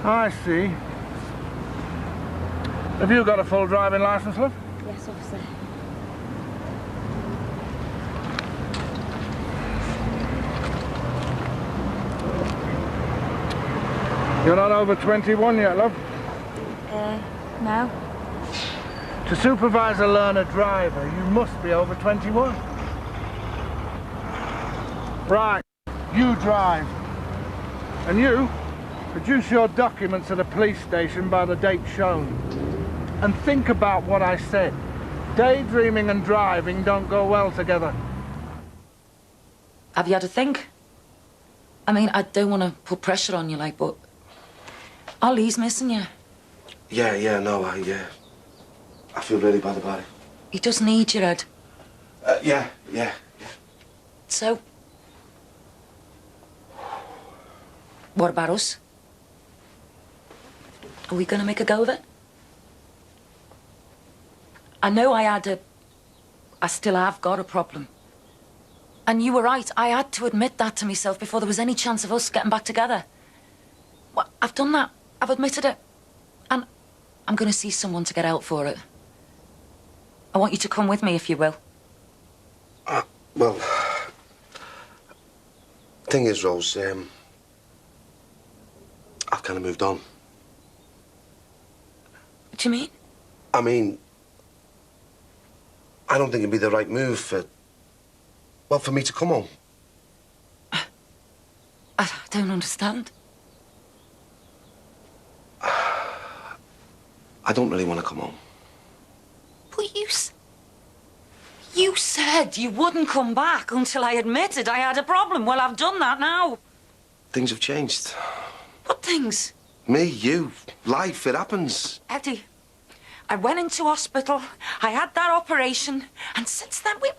I see. Have you got a full driving licence, love? Yes, officer. You're not over 21 yet, love? No. To supervise a learner driver, you must be over 21. Right, you drive. And you, produce your documents at a police station by the date shown. And think about what I said. Daydreaming and driving don't go well together. Have you had a think? I mean, I don't want to put pressure on you, like, but Ollie's missing you. Yeah, no, I feel really bad about it. He does need you, Ed. Yeah. So, what about us? Are we going to make a go of it? I know I still have got a problem. And you were right, I had to admit that to myself before there was any chance of us getting back together. Well, I've done that, I've admitted it. And I'm going to see someone to get out for it. I want you to come with me, if you will. Well, thing is, Rose, I've kind of moved on. What do you mean? I mean, I don't think it'd be the right move for me to come home. I don't understand. I don't really want to come home. But you said you wouldn't come back until I admitted I had a problem. Well, I've done that now. Things have changed. What things? Me, you, life, it happens. Eddie, I went into hospital, I had that operation, and since then we've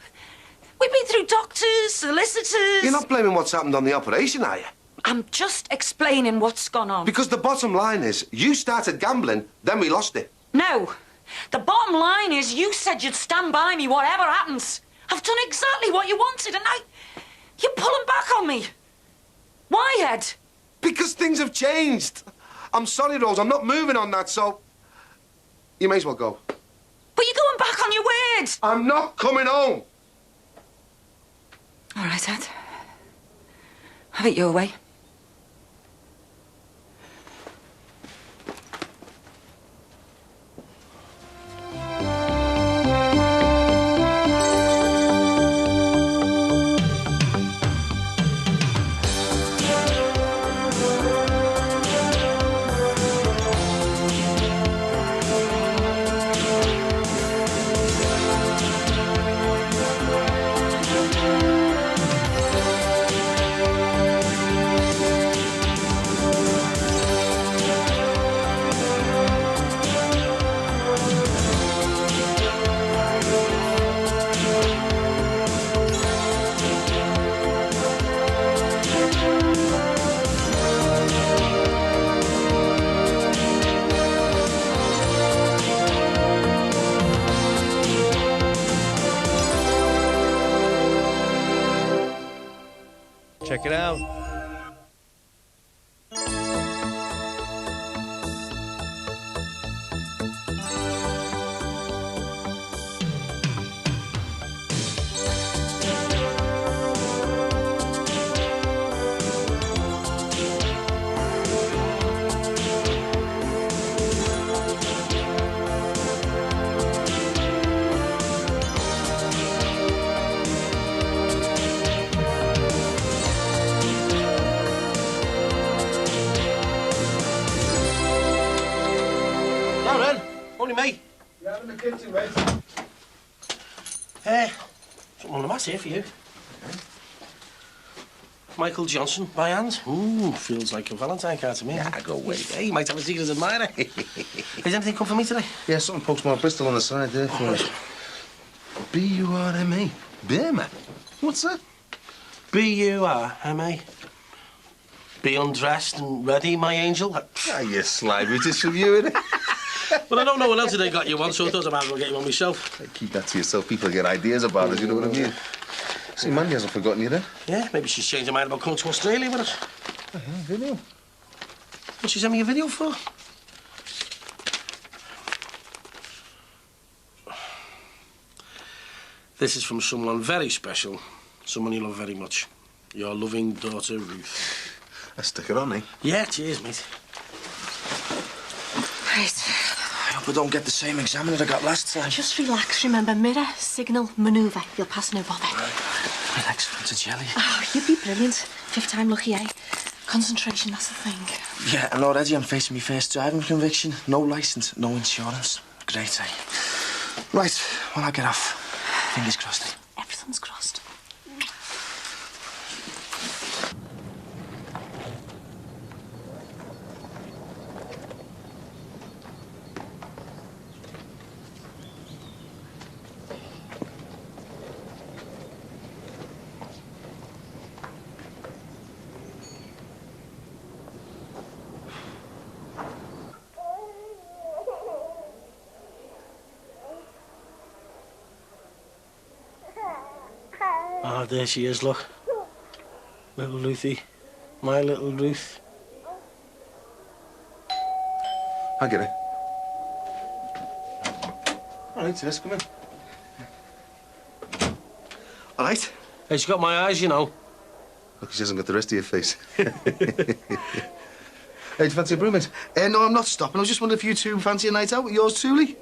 been through doctors, solicitors... You're not blaming what's happened on the operation, are you? I'm just explaining what's gone on. Because the bottom line is, you started gambling, then we lost it. No. The bottom line is you said you'd stand by me whatever happens. I've done exactly what you wanted, and you're pulling back on me. Why, Ed? Because things have changed. I'm sorry, Rose, I'm not moving on that, so... You may as well go. But you're going back on your word. I'm not coming home. All right, Ed. Have it your way. Check it out. Only me. Yeah, I'm in the kitchen, mate. Something on the mat here for you. Michael Johnson, by hand. Ooh, feels like a Valentine card to me. Yeah, go away. Hey, you might have a secret admirer. Has anything come for me today? Yeah, something postmarked Bristol on the side there for us. B-U-R-M-E. Burma. What's that? B-U-R-M-A. Be undressed and ready, my angel. Ah, you slimy, just from you, innit? But I don't know what else they got you on, so I thought I might as well get you on myself. Hey, keep that to yourself. People get ideas about us, you know what I mean? See, Mandy hasn't forgotten you, then. Yeah, maybe she's changed her mind about coming to Australia with us. Oh, yeah, video. What's she sent me a video for? This is from someone very special, someone you love very much. Your loving daughter, Ruth. Let's stick it on, eh? Yeah, cheers, mate. Right. I hope I don't get the same examiner I got last time. Just relax, remember, mirror, signal, manoeuvre. You'll pass no bother. My legs are into jelly. Oh, you'd be brilliant. Fifth time lucky, eh? Concentration, that's the thing. Yeah, and already I'm facing my first driving conviction. No licence, no insurance. Great, eh? Right, well, I'll get off. Fingers crossed. Everything's crossed. Ah, there she is, look. Little Ruthie. My little Ruth. I get it. All right, Tess, come in. All right. Hey, she's got my eyes, you know. Look, she hasn't got the rest of your face. Hey, do you fancy a brew, mate? No, I'm not stopping. I was just wondering if you two fancy a night out with yours truly.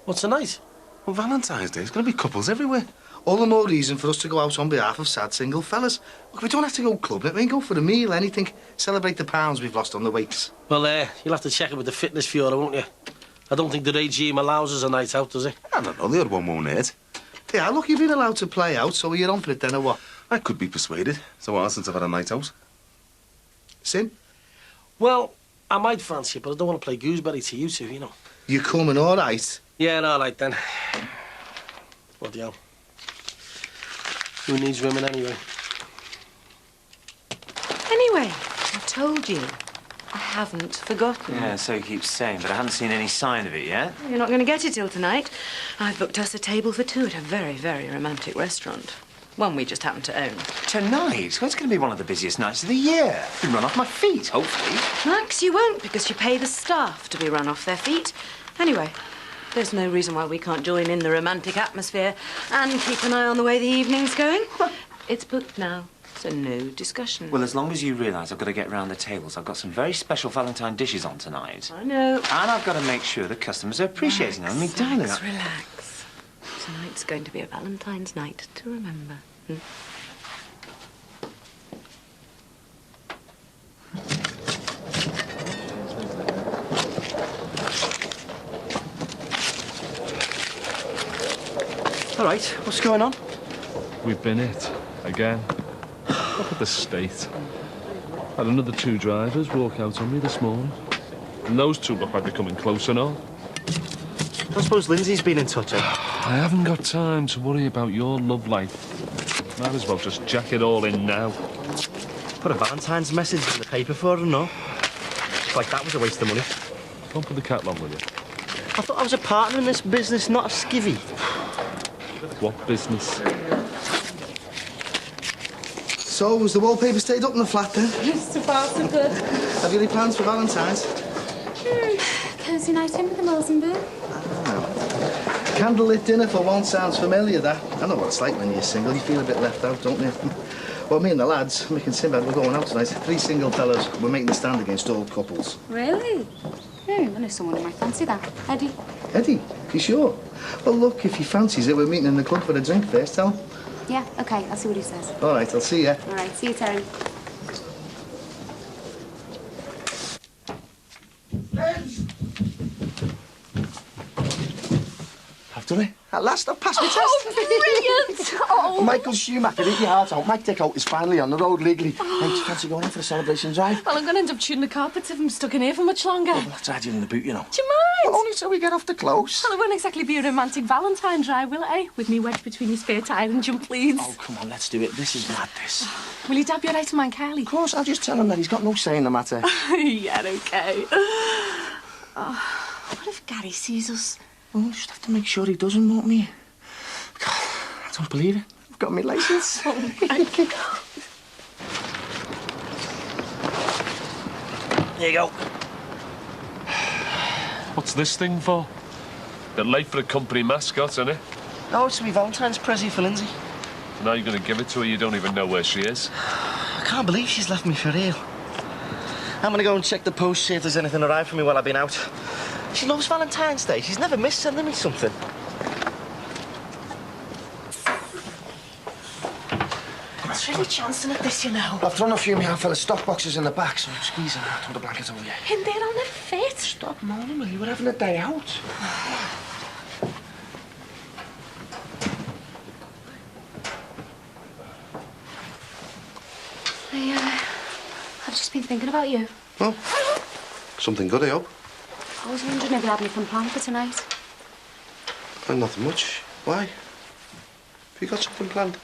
What's the night? Well, Valentine's Day. There's going to be couples everywhere. All the more reason for us to go out on behalf of sad single fellas. Look, we don't have to go clubbing. We can go for a meal, anything. Celebrate the pounds we've lost on the weights. Well, you'll have to check it with the fitness bureau, won't you? I don't think the regime allows us a night out, does it? I don't know. The odd one won't hurt. Yeah, look, you've been allowed to play out, so you're on for it then, or what? I could be persuaded. So what, since I've had a night out? Sim? Well, I might fancy it, but I don't want to play gooseberry to you two, you know. You coming, all right? Yeah, all right, then. Bloody hell. Who needs women anyway? Anyway, I told you. I haven't forgotten. Yeah, so you keep saying, but I haven't seen any sign of it yet. You're not going to get it till tonight. I've booked us a table for two at a very, very romantic restaurant. One we just happen to own. Tonight? Well, it's going to be one of the busiest nights of the year. I can run off my feet, hopefully. Max, you won't, because you pay the staff to be run off their feet. Anyway, there's no reason why we can't join in the romantic atmosphere and keep an eye on the way the evening's going. It's booked now, so no discussion. Well, as long as you realise I've got to get round the tables, I've got some very special Valentine dishes on tonight. I know. And I've got to make sure the customers are appreciating them. I mean, darling... Relax. Tonight's going to be a Valentine's night to remember. All right, what's going on? We've been it. Again. Look at the state. Had another two drivers walk out on me this morning. And those two look like they're coming close and all. I suppose Lindsay's been in touch, I haven't got time to worry about your love life. Might as well just jack it all in now. Put a Valentine's message in the paper for her, no? Like that was a waste of money. Don't put the cat along with you. I thought I was a partner in this business, not a skivvy. What business? So, was the wallpaper stayed up in the flat then? So far, so good. Have you any plans for Valentine's? Cosy night in with the Mosenberg. Candlelit dinner for one sounds familiar, that. I know what it's like when you're single. You feel a bit left out, don't you? Well, me and the lads, Mick and Sinbad, we're going out tonight. 3 single fellas. We're making the stand against all couples. Really? I know someone who might fancy that. Eddie. Eddie? You sure? Well, look, if he fancies it, we're meeting in the club for a drink first, tell him. Yeah, OK, I'll see what he says. All right, I'll see you. All right, see you, Terry. I've done it. At last, I've passed my test. Brilliant! Oh. Michael Schumacher, eat your heart out. Mike Dickout is finally on the road legally. Hey, do you fancy going in for a celebration drive? Well, I'm going to end up chewing the carpets if I'm stuck in here for much longer. Well, that's right, you in the boot, you know. Do you mind? Well, only till we get off the close. Well, it won't exactly be a romantic Valentine drive, will it, eh? With me wedged between your spare tyre and jump leads. Oh, come on, let's do it. This is mad, this. Will you dab your right to man, Carly? Of course, I'll just tell him that he's got no say in the matter. Yeah, OK. What if Gary sees us? Well, we'll just have to make sure he doesn't, won't we? God, I don't believe it. I've got my licence. Oh, thank you. There you go. What's this thing for? Bit late for a company mascot, isn't it? No, it's to be Valentine's present for Lindsay. So now you're going to give it to her, you don't even know where she is. I can't believe she's left me for real. I'm going to go and check the post, see if there's anything arrived for me while I've been out. She loves Valentine's Day. She's never missed sending me something. It's really chancing at this, you know. I've thrown a few of my handful of stock boxes in the back, so I'm squeezing out on the blankets over here. In there, I'll never fit. Stop moaning, will you? We're having a day out. I've just been thinking about you. Well, something good, I hope. I was wondering if you had anything planned for tonight. Nothing much. Why? Have you got something planned?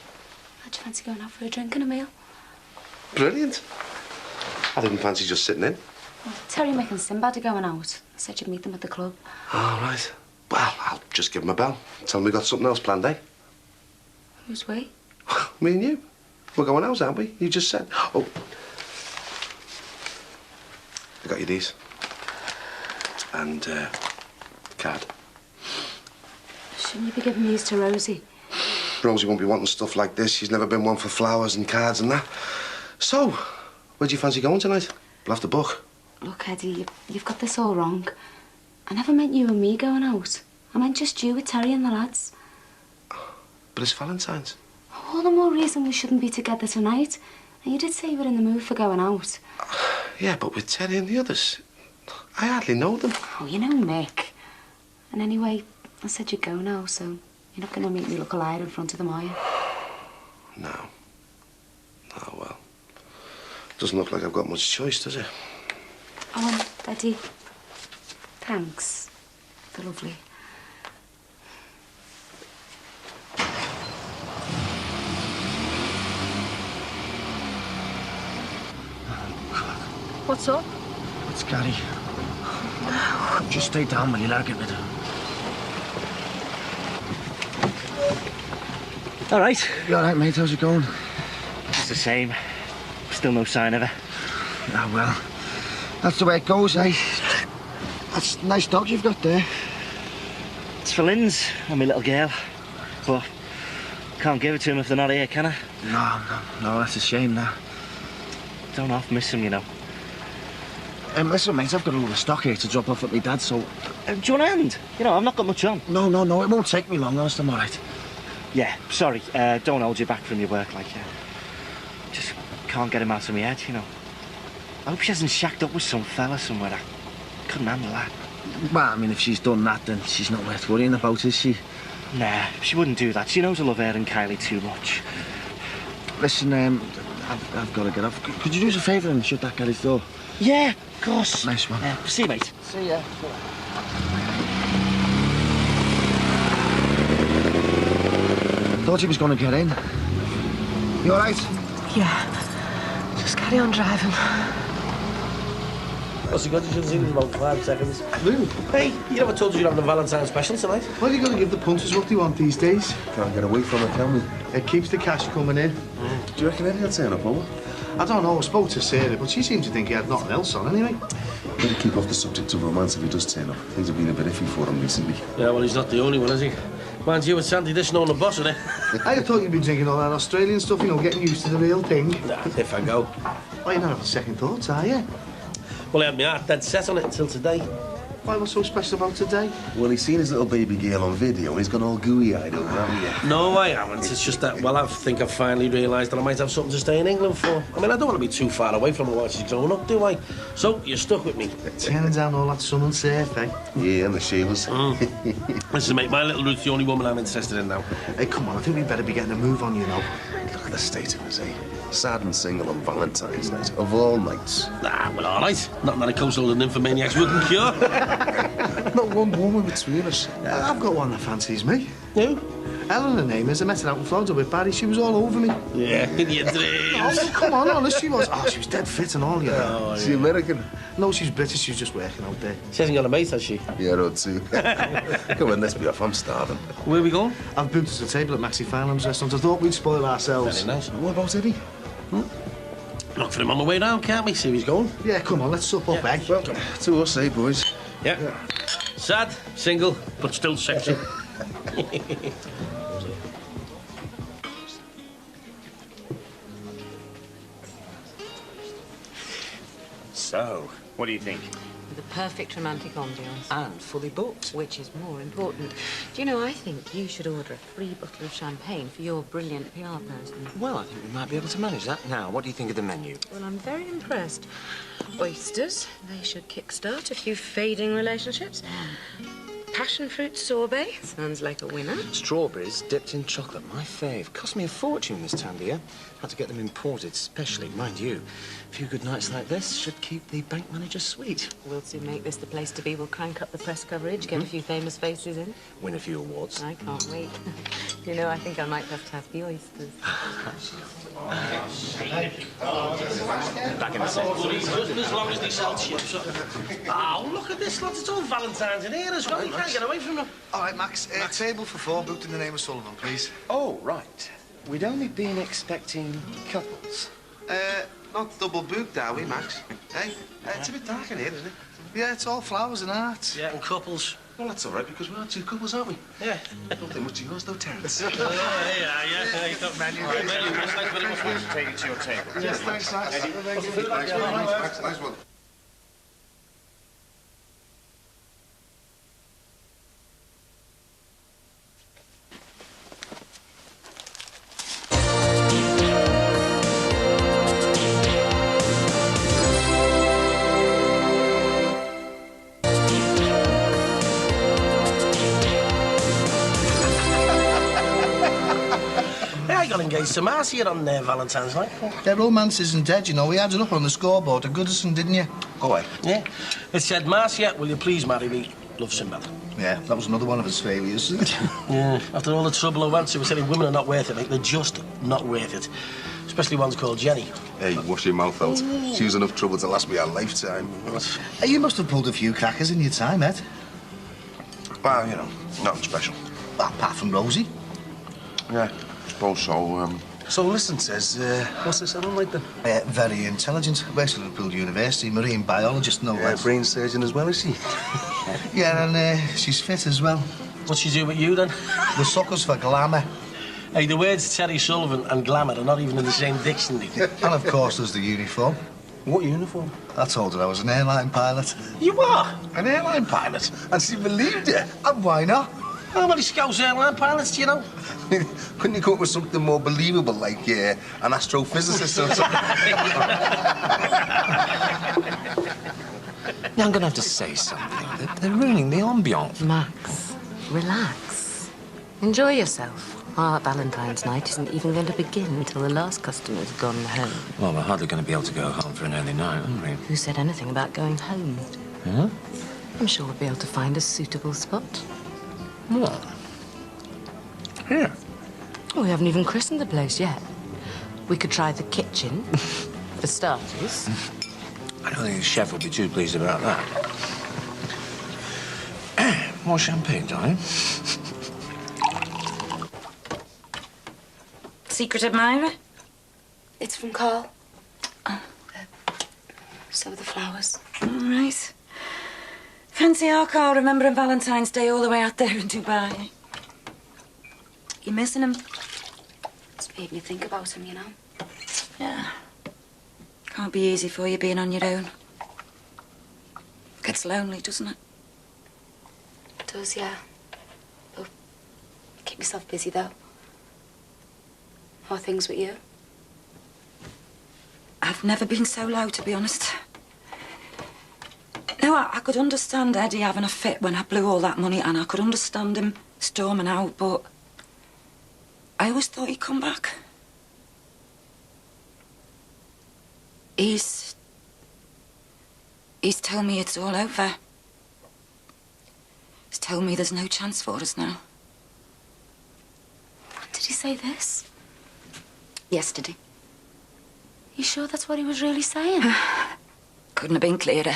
How'd you fancy going out for a drink and a meal? Brilliant. I didn't fancy just sitting in. Well, Terry, Mick and Sinbad are going out. I said you'd meet them at the club. All right. Well, I'll just give them a bell. Tell them we got something else planned, eh? Who's we? Me and you. We're going out, aren't we? You just said. Oh. I got you these. And, card. Shouldn't you be giving these to Rosie? Rosie won't be wanting stuff like this. She's never been one for flowers and cards and that. So, where do you fancy going tonight? We'll have to book. Look, Eddie, you've got this all wrong. I never meant you and me going out. I meant just you with Terry and the lads. But it's Valentine's. All the more reason we shouldn't be together tonight. And you did say you were in the mood for going out. Yeah, but with Terry and the others, I hardly know them. Oh, you know Mick. And anyway, I said you'd go now, so you're not going to make me look a liar in front of them, are you? No. Oh, well. Doesn't look like I've got much choice, does it? Oh, Eddie. Thanks. They're lovely. What's up? It's Gary. No. Just stay down when you like it, mate. All right. You all right, mate? How's it going? It's the same. Still no sign of her. Ah, well, that's the way it goes, eh? That's a nice dog you've got there. It's for Lynn's and my little girl. But can't give it to him if they're not here, can I? No, that's a shame, now. Don't half miss him, you know. Listen, mate, I've got a load of stock here to drop off at my dad's, so... do you want to end? You know, I've not got much on. No, it won't take me long, honest, I'm all right. Yeah, sorry, don't hold you back from your work, like, just can't get him out of my head, you know. I hope she hasn't shacked up with some fella somewhere. I couldn't handle that. Well, I mean, if she's done that, then she's not worth worrying about, is she? Nah, she wouldn't do that. She knows I love her and Kylie too much. Listen, I've got to get off. Could you do us a favour and shut that Gary's door? Yeah, of course. Nice one. See you, mate. See ya. Thought he was going to get in. You all right? Yeah. Just carry on driving. What's he got? You should have seen in about 5 seconds. Lou. Hey, you never told us you're having a Valentine's special tonight. Well, you got to give the punters what they want these days. Can't get away from it, can we? It keeps the cash coming in. Do you reckon Eddie will turn up, Owen? I don't know, I spoke to Sarah, but she seemed to think he had nothing else on anyway. Better keep off the subject of romance if he does turn up. Things have been a bit iffy for him recently. Yeah, well, he's not the only one, is he? Mind you, with Sandy dishing on the boss, isn't it? I thought you'd been drinking all that Australian stuff, you know, getting used to the real thing. Nah, if I go. Oh, you're not having second thoughts, are you? Well, I had my heart dead set on it until today. Why, what's so special about today? Well, he's seen his little baby girl on video and he's gone all gooey-eyed over, haven't you? No, I haven't. It's just that, well, I think I've finally realised that I might have something to stay in England for. I mean, I don't want to be too far away from her while she's growing up, do I? So, you're stuck with me. Turning down all that sun and surf, eh? Yeah, and the Sheilas. Listen, mate, my little Ruth's the only woman I'm interested in now. Hey, come on, I think we'd better be getting a move on, you know. Look at the state of us, eh? Sad and single on Valentine's night, of all nights. Ah, well, all right. Nothing that a coastal and nymphomaniacs wouldn't cure. Not one woman between us. I've got one that fancies me. Who? Ellen, her name is. I met her out in Florida with Barry. She was all over me. Yeah, in your dreams. Oh, come on, honest, she was. Oh, she was dead fit and all, you know. Oh, Is she American? No, she's British. She's just working out there. She hasn't got a mate, has she? Yeah, I too. Come on, let's be off. I'm starving. Where are we going? I've booked us a table at Maxi Farnham's restaurant. I thought we'd spoil ourselves. Very nice. What about Eddie? Look for him on the way down, can't we? See where he's going. Yeah, come on, let's sup up, eh? Well, to us, eh, boys? Yeah. Sad, single, but still sexy. So, what do you think? The perfect romantic ambiance. And fully booked. Which is more important. Do you know, I think you should order a free bottle of champagne for your brilliant PR person. Well, I think we might be able to manage that. Now, what do you think of the menu? Well, I'm very impressed. Oysters, they should kickstart a few fading relationships. Passion fruit sorbet, sounds like a winner. Strawberries dipped in chocolate, my fave. Cost me a fortune this time of year. Had to get them imported, specially, mind you. A few good nights like this should keep the bank manager sweet. We'll soon make this the place to be. We'll crank up the press coverage, get a few famous faces in. Win a few awards. I can't wait. You know, I think I might have the oysters. Back in a sec. Just as long as they sell chips. Oh, look at this lot. It's all Valentine's in here as well. You can't get away from them. All right, Max, table for 4, booked in the name of Sullivan, please. Oh, right. We'd only been expecting couples. Not double booked, are we, Max? Hey, it's a bit dark in here, isn't it? Yeah, it's all flowers and art. Yeah, and couples. Well, that's all right, because we are two couples, aren't we? Yeah. Don't think much of yours, though, Terence. Yeah. You've got menu. All right, menu. Thanks very much. Take it to your table. Yes, thanks, Max. Thanks, nice one. I got engaged to Marcia on Valentine's night. Yeah, romance isn't dead, you know. We had it up on the scoreboard at Goodison, didn't you? Go away. Yeah. It said, Marcia, will you please marry me? Love, Sinbad. Yeah, that was another one of his failures. Yeah, after all the trouble I went to, we're saying women are not worth it, mate. They're just not worth it. Especially ones called Jenny. Hey, wash your mouth out. She was enough trouble to last me a lifetime. Hey, you must have pulled a few crackers in your time, Ed. Well, you know, nothing special. Well, apart from Rosie. Yeah, I suppose so. So listen, Tez, what's this sound like then? Very intelligent. Works at Liverpool University, marine biologist, no less. Brain surgeon as well, is she? Yeah, and she's fit as well. What's she do with you, then? The suckers for glamour. Hey, the words Terry Sullivan and glamour are not even in the same dictionary. And, of course, there's the uniform. What uniform? I told her I was an airline pilot. You are? An airline pilot? And she believed you? And why not? How many Scouse airline pilots do you know? Couldn't you come up with something more believable, like an astrophysicist or something? Now, I'm going to have to say something. They're ruining the ambiance. Max, relax. Enjoy yourself. Our Valentine's night isn't even going to begin until the last customer's gone home. Well, we're hardly going to be able to go home for an early night, aren't we? Who said anything about going home? Huh? I'm sure we'll be able to find a suitable spot. What? Here? Oh, we haven't even christened the place yet. We could try the kitchen, for starters. I don't think the chef will be too pleased about that. More champagne, darling. Secret admirer? It's from Carl. So are the flowers. All right. Fancy our Carl remembering Valentine's Day all the way out there in Dubai. You missing him? It's made me think about him, you know. Yeah. Can't be easy for you being on your own. Gets lonely, doesn't it? It does, yeah. But keep yourself busy, though. How are things with you? I've never been so low, to be honest. No, I could understand Eddie having a fit when I blew all that money, and I could understand him storming out, but I always thought he'd come back. He's told me it's all over. He's told me there's no chance for us now. When did he say this? Yesterday. You sure that's what he was really saying? Couldn't have been clearer.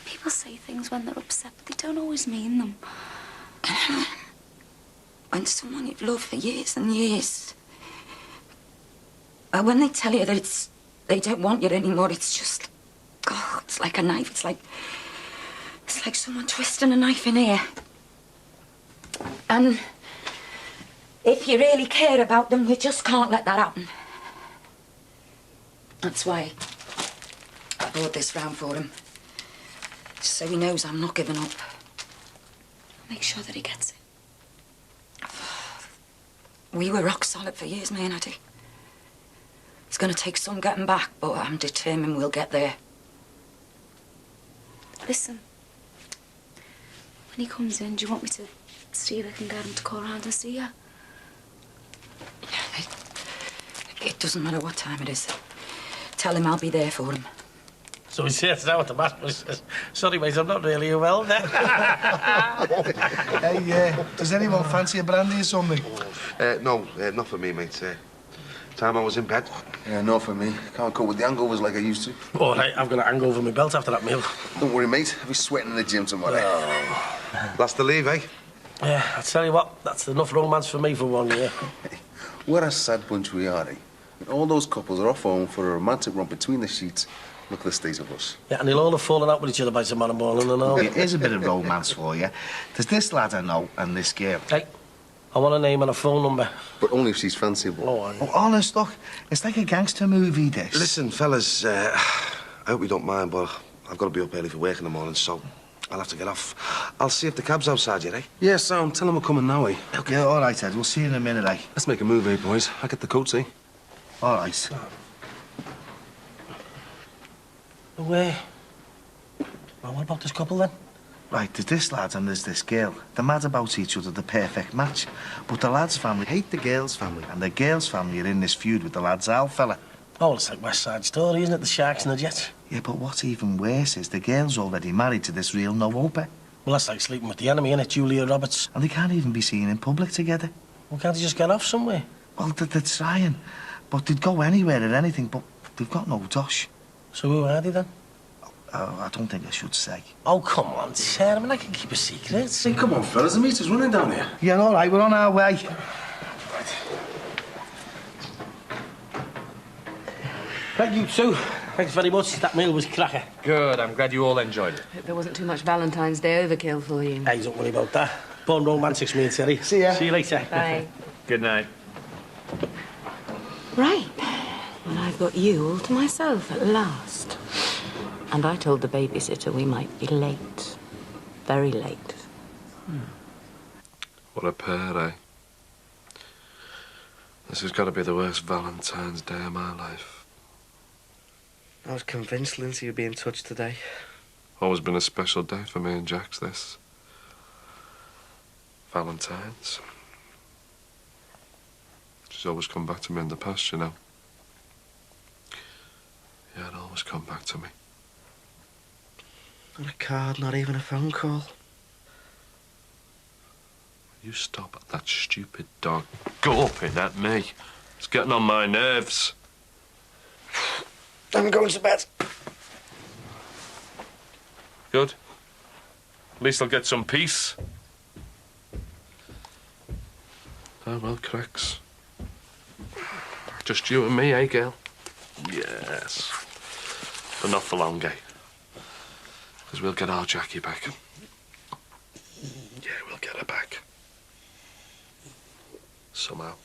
People say things when they're upset, but they don't always mean them. When someone you've loved for years and years, when they tell you that they don't want you anymore, it's just, oh, it's like a knife. It's like someone twisting a knife in here. And if you really care about them, you just can't let that happen. That's why I brought this round for him. So he knows I'm not giving up. Make sure that he gets it. We were rock solid for years, me and Eddie. It's going to take some getting back, but I'm determined we'll get there. Listen. When he comes in, do you want me to see if I can get him to call around and see you? It doesn't matter what time it is. Tell him I'll be there for him. So he says now at the back, he says, sorry, mate, I'm not really a welder. Hey, does anyone fancy a brandy or something? No, not for me, mate. Time I was in bed. Yeah, not for me. Can't cope with the hangovers like I used to. All right, I've got a hangover my belt after that meal. Don't worry, mate. I'll be sweating in the gym tomorrow. Last to leave, eh? Yeah, I tell you what, that's enough romance for me for 1 year. What a sad bunch we are, eh? All those couples are off home for a romantic romp between the sheets. Look at the state of us. Yeah, and they'll all have fallen out with each other by tomorrow morning and all. Here's a bit of romance for you. There's this lad I know and this girl. Hey, I want a name and a phone number. But only if she's fanciable. Oh, honest, look, it's like a gangster movie, this. Listen, fellas, I hope you don't mind, but I've got to be up early for work in the morning, so I'll have to get off. I'll see if the cab's outside yet, eh? Yeah, Sam, tell them we're coming now, eh? Okay. Yeah, all right, Ed. We'll see you in a minute, eh? Let's make a move, eh, boys? I'll get the coats, eh? All right. Well, what about this couple, then? Right, there's this lad and there's this girl. They're mad about each other, the perfect match. But the lad's family hate the girl's family, and the girl's family are in this feud with the lad's owl fella. Oh, it's like West Side Story, isn't it? The Sharks and the Jets. Yeah, but what's even worse is the girl's already married to this real no-hoper. Well, that's like sleeping with the enemy, innit? Julia Roberts. And they can't even be seen in public together. Well, can't they just get off somewhere? Well, they're trying. But they'd go anywhere or anything, but they've got no dosh. So who are they, then? I don't think I should say. Oh, come on, Ted. I mean, I can keep a secret. Hey, come on, fellas. The meter's running down here. Yeah, all right. We're on our way. Thank you, too. Thanks very much. That meal was cracker. Good. I'm glad you all enjoyed it. Hope there wasn't too much Valentine's Day overkill for you. Hey, don't worry about that. Born romantics, me and Terry. See ya. See you later. Bye. Good night. Right. Well, I've got you all to myself at last. And I told the babysitter we might be late. Very late. What a pair, eh? This has got to be the worst Valentine's Day of my life. I was convinced Lindsay would be in touch today. Always been a special day for me and Jax, this. Valentine's. She's always come back to me in the past, you know. Yeah, it always come back to me. Not a card, not even a phone call. You stop that stupid dog gawping at me. It's getting on my nerves. I'm going to bed. Good. At least I'll get some peace. Oh, well, cracks. Just you and me, eh, girl? Yes. But not for long, eh? Because we'll get our Jackie back. Yeah, we'll get her back. Somehow.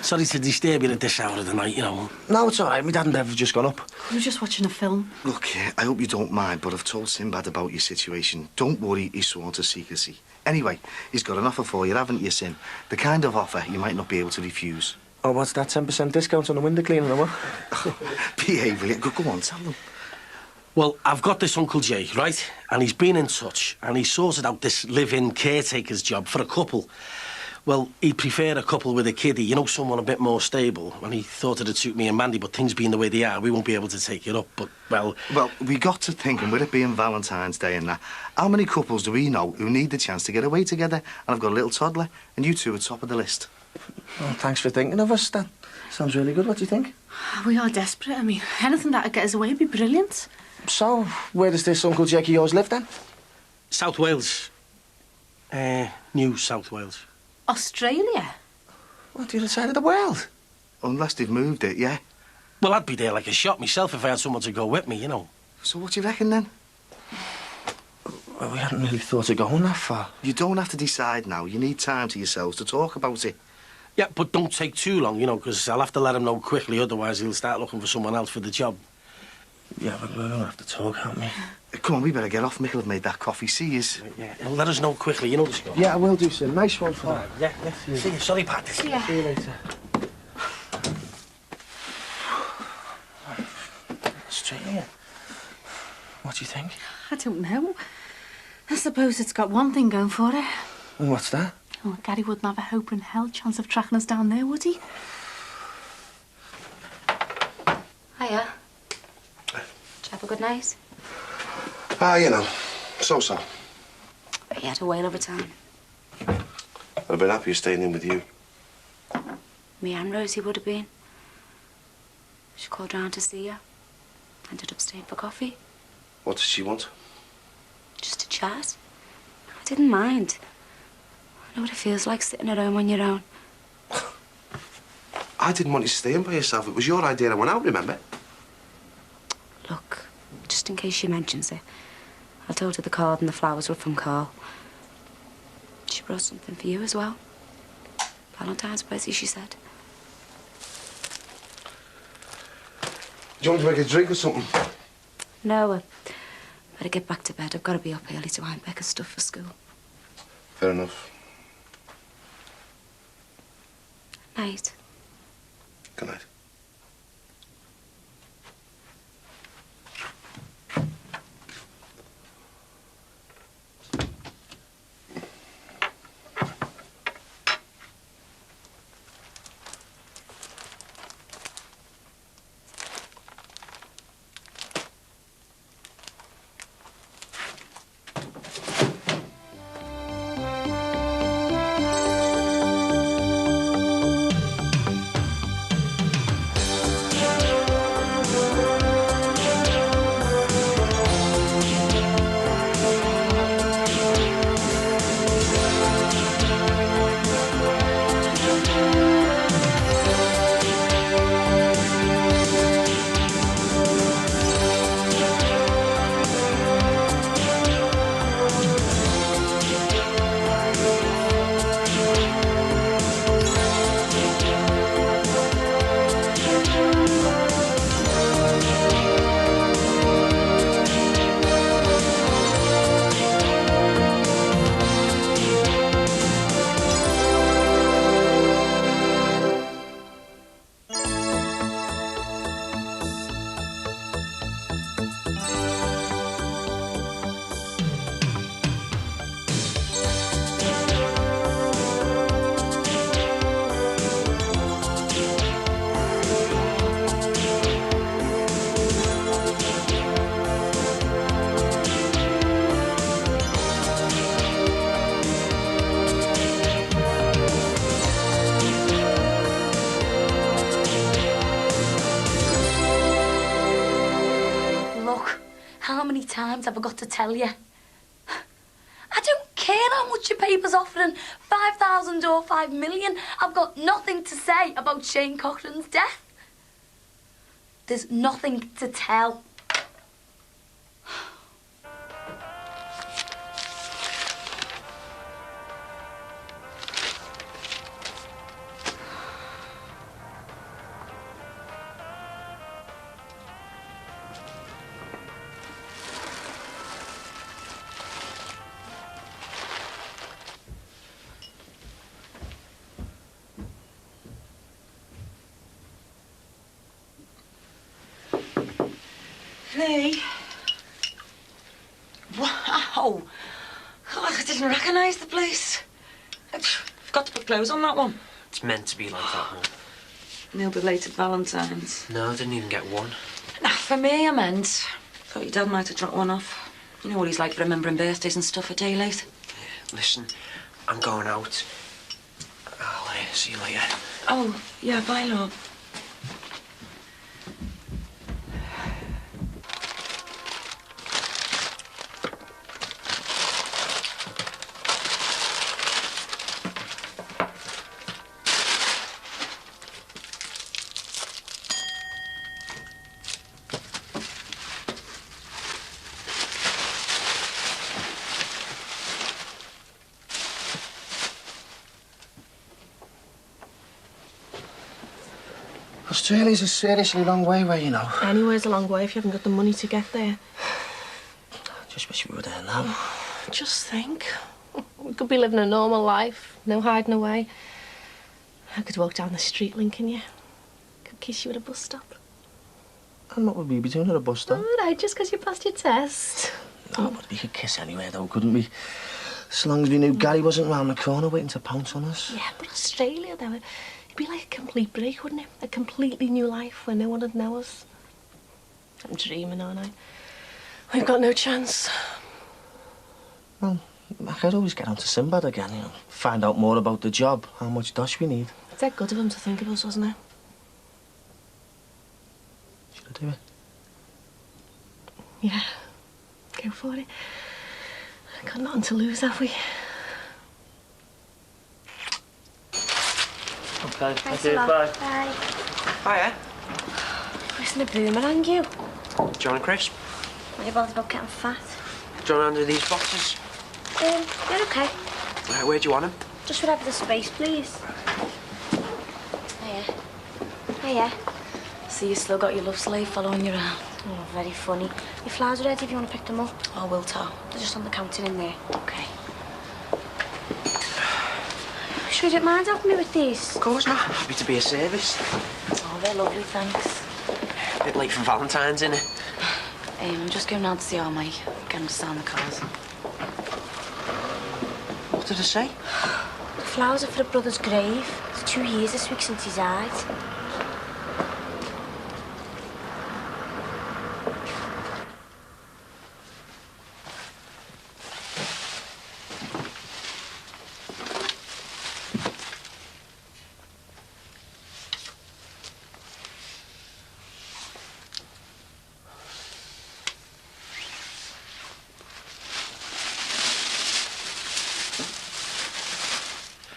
Sorry to disturb you at this hour of the night, you know. No, it's all right. My dad and Bev have just gone up. We were just watching a film. Look, I hope you don't mind, but I've told Sinbad about your situation. Don't worry, he's sworn to secrecy. Anyway, he's got an offer for you, haven't you, Sim? The kind of offer you might not be able to refuse. Oh, what's that, 10% discount on the window cleaning or what? Behave, will you? Go on, tell them. Well, I've got this Uncle Jay, right? And he's been in touch, and he sorted out this live-in caretaker's job for a couple. Well, he'd prefer a couple with a kiddie, you know, someone a bit more stable. And he thought it'd suit me and Mandy, but things being the way they are, we won't be able to take it up. But, well... Well, we got to thinking, with it being Valentine's Day and that, how many couples do we know who need the chance to get away together? And I've got a little toddler, and you two are top of the list. Oh, thanks for thinking of us, Dan. Sounds really good. What do you think? We are desperate. I mean, anything that'd get us away would be brilliant. So, where does this Uncle Jackie yours live, then? South Wales. New South Wales. Australia? What, the other side of the world? Unless they've moved it, yeah. Well, I'd be there like a shot myself if I had someone to go with me, you know. So what do you reckon, then? Well, we hadn't really thought of going that far. You don't have to decide now. You need time to yourselves to talk about it. Yeah, but don't take too long, you know, because I'll have to let him know quickly, otherwise he'll start looking for someone else for the job. Yeah, but we're gonna have to talk, aren't we? Come on, we better get off. Mick'll have made that coffee. See yous. Yeah, well, let us know quickly, you know the score. Yeah, I will do, sir. Nice one for that. Yeah. See you. Sorry, Pat. See ya. See you later. Australia. What do you think? I don't know. I suppose it's got one thing going for it. And what's that? Oh, Gary wouldn't have a hope in hell chance of tracking us down there, would he? Hiya. Did you have a good night? You know, so-so. You had a whale of a time. I'd have been happier staying in with you. Me and Rosie would have been. She called round to see you. Ended up staying for coffee. What does she want? Just a chat. I didn't mind. I know what it feels like sitting at home on your own. I didn't want you staying by yourself. It was your idea I went out, remember? Look, just in case she mentions it, I told her the card and the flowers were from Carl. She brought something for you as well. Valentine's Percy, she said. Do you want to make a drink or something? No, I better get back to bed. I've got to be up early to iron Becca's stuff for school. Fair enough. Night. Good night. How many times have I got to tell you? I don't care how much your paper's offering, 5,000 or 5 million. I've got nothing to say about Shane Cochrane's death. There's nothing to tell. Lee? Wow! I didn't recognise the place. I forgot to put clothes on that one. It's meant to be like that, Mum. No belated Valentine's. No, I didn't even get one. Nah, for me, I meant. Thought your dad might have dropped one off. You know what he's like remembering birthdays and stuff a day late. Yeah, listen, I'm going out. I'll see you later. Oh, yeah, bye, love. Australia's a seriously long way away, you know. Anywhere's a long way if you haven't got the money to get there. Just wish we were there now. Just think. We could be living a normal life, no hiding away. I could walk down the street linking you. Could kiss you at a bus stop. And what would we be doing at a bus stop? All right, just because you passed your test. No, but we could kiss anywhere, though, couldn't we? As long as we knew Gary wasn't round the corner waiting to pounce on us. Yeah, but Australia, though, it'd be like a complete break, wouldn't it? A completely new life where no one would know us. I'm dreaming, aren't I? We've got no chance. Well, I could always get on to Sinbad again, you know. Find out more about the job, how much dosh we need. It's that good of him to think of us, wasn't it? Should I do it? Yeah. for it. Got nothing to lose, have we? Okay, Thanks a lot. Bye. Hiya. Listen to Boomerang, you. Do you want a crisp? What are you bothered about getting fat? Do you want under these boxes? You're okay. Right, where do you want them? Just whatever the space, please. Hiya. Hiya. So you still got your love slave following you around? Oh, very funny. Your flowers are ready if you want to pick them up. I will, Tom. They're just on the counter in there. Okay. Sure you don't mind helping me with these? Of course not. Happy to be of service. Oh, they're lovely, thanks. A bit late for Valentine's, innit? I'm just going round to see our mate. Get him to sign the cards. What did I say? The flowers are for a brother's grave. It's 2 years this week since he died.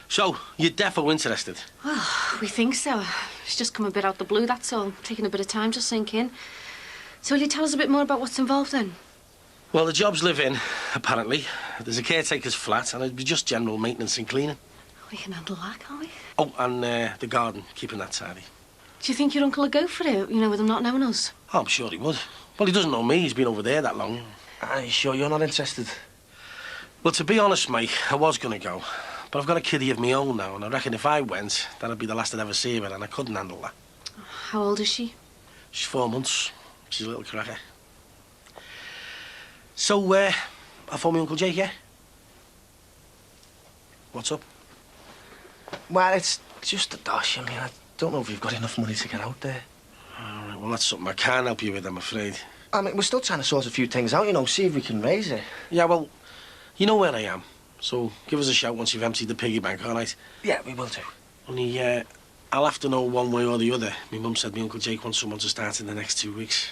So, you're defo interested? Well, we think so. It's just come a bit out the blue, that's all. Taking a bit of time to sink in. So will you tell us a bit more about what's involved then? Well, the job's live-in, apparently. There's a caretaker's flat, and it'd be just general maintenance and cleaning. We can handle that, can't we? Oh, and the garden, keeping that tidy. Do you think your uncle would go for it, you know, with him not knowing us? Oh, I'm sure he would. Well, he doesn't know me. He's been over there that long. Are you sure you're not interested? Well, to be honest, mate, I was going to go. But I've got a kiddie of my own now, and I reckon if I went, that'd be the last I'd ever see of her, and I couldn't handle that. How old is she? She's 4 months. She's a little cracker. So, I phoned my Uncle Jake, yeah? What's up? Well, it's just a dosh. I mean, I don't know if you've got enough money to get out there. All right, well, that's something I can't help you with, I'm afraid. I mean, we're still trying to sort a few things out, you know, see if we can raise it. Yeah, well, you know where I am. So give us a shout once you've emptied the piggy bank, all right? Yeah, we will do. Only, I'll have to know one way or the other. My mum said my Uncle Jake wants someone to start in the next 2 weeks.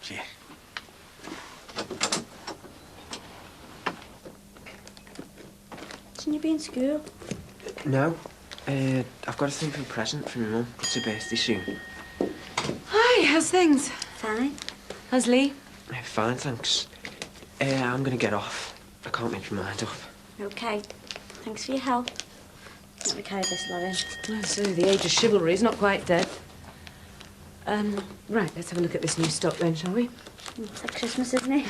See ya. Shouldn't you be in school? No. I've got to think of a present for my mum. It's her birthday soon. Hi, how's things? Fine. How's Lee? Fine, thanks. I'm going to get off. I can't make my mind up. Okay. Thanks for your help. Let me carry this lot in. Oh, so the age of chivalry is not quite dead. Right, let's have a look at this new stock then, shall we? It's like Christmas, isn't it?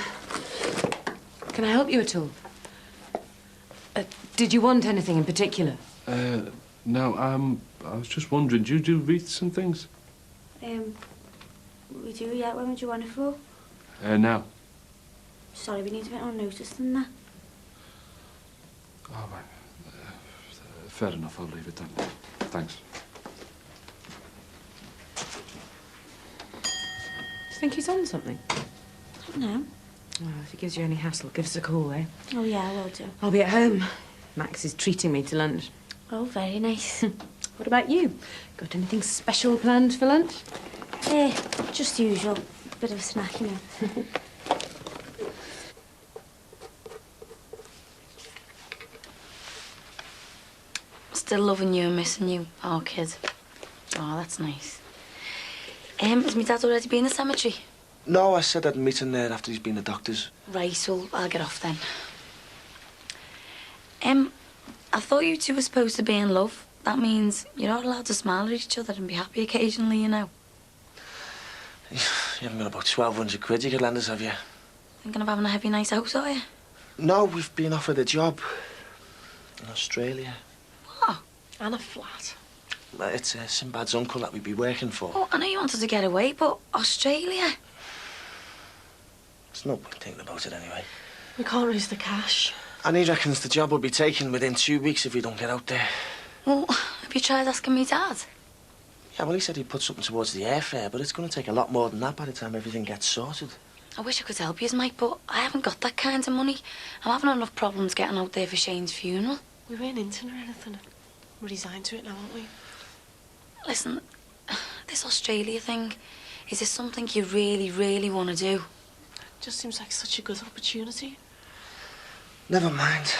Can I help you at all? Did you want anything in particular? No, I was just wondering, do you do wreaths and things? We do, yeah. When would you want it for? Now. Sorry, we need a bit more notice than that. All right. Fair enough, I'll leave it then. Thanks. Do you think he's on something? No. Well, if he gives you any hassle, give us a call, eh? Oh, yeah, I will do. I'll be at home. Max is treating me to lunch. Oh, very nice. What about you? Got anything special planned for lunch? Just usual. Bit of a snack, you know. Still loving you and missing you, our kid. Oh, that's nice. Has my dad already been in the cemetery? No, I said I'd meet him there after he's been to the doctor's. Right, well, I'll get off then. I thought you two were supposed to be in love. That means you're not allowed to smile at each other and be happy occasionally, you know. You haven't got about 1,200 quid you could lend us, have you? Thinking of having a heavy night out, are you? No, we've been offered a job in Australia. What? And a flat. It's Sinbad's uncle that we'd be working for. Oh, I know you wanted to get away, but Australia? There's no point thinking about it anyway. We can't raise the cash. And he reckons the job will be taken within 2 weeks if we don't get out there. Well, have you tried asking me dad? Yeah, well, he said he'd put something towards the airfare, but it's going to take a lot more than that by the time everything gets sorted. I wish I could help you, mate, but I haven't got that kind of money. I'm having enough problems getting out there for Shane's funeral. We weren't into it or anything. We're resigned to it now, aren't we? Listen, this Australia thing, is this something you really, really want to do? Just seems like such a good opportunity. Never mind.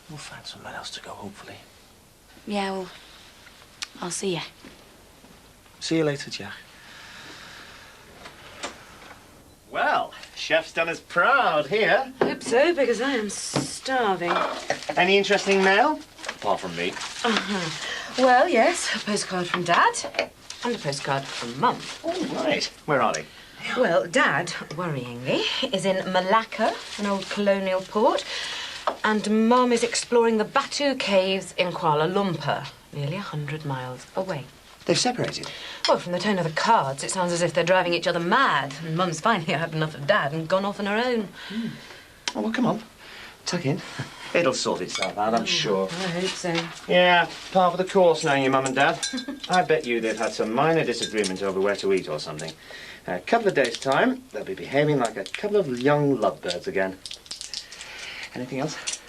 We'll find somewhere else to go, hopefully. Yeah, well, I'll see you. See you later, Jack. Well, chef's done us proud here. I hope so, because I am starving. Any interesting mail? Apart from me. Well, yes, a postcard from Dad and a postcard from Mum. Oh, right. Where are they? Well, Dad, worryingly, is in Malacca, an old colonial port, and Mum is exploring the Batu Caves in Kuala Lumpur, nearly 100 miles away. They've separated? Well, from the tone of the cards, it sounds as if they're driving each other mad, and Mum's finally had enough of Dad and gone off on her own. Oh, well, come on. Tuck in. It'll sort itself out, I'm sure. I hope so. Yeah, part of the course knowing your mum and dad. I bet you they've had some minor disagreement over where to eat or something. In a couple of days' time, they'll be behaving like a couple of young lovebirds again. Anything else?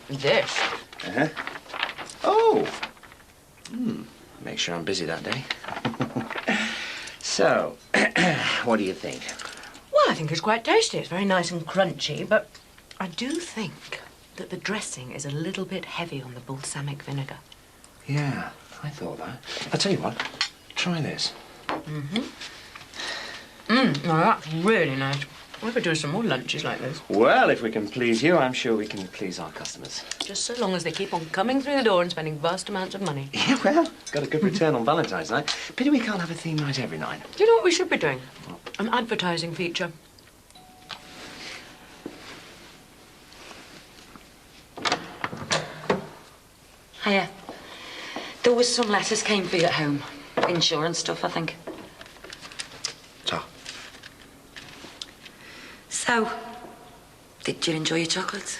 This. Uh-huh. Oh! Make sure I'm busy that day. So, what do you think? Well, I think it's quite tasty. It's very nice and crunchy, but I do think that the dressing is a little bit heavy on the balsamic vinegar. Yeah, I thought that. I'll tell you what, try this. Now that's really nice. We could do some more lunches like this. Well, if we can please you, I'm sure we can please our customers. Just so long as they keep on coming through the door and spending vast amounts of money. Yeah, well, got a good return on Valentine's night. Pity we can't have a theme night every night. Do you know what we should be doing? An advertising feature. Hiya. There was some letters came for you at home. Insurance stuff, I think. Ta. So, did you enjoy your chocolates?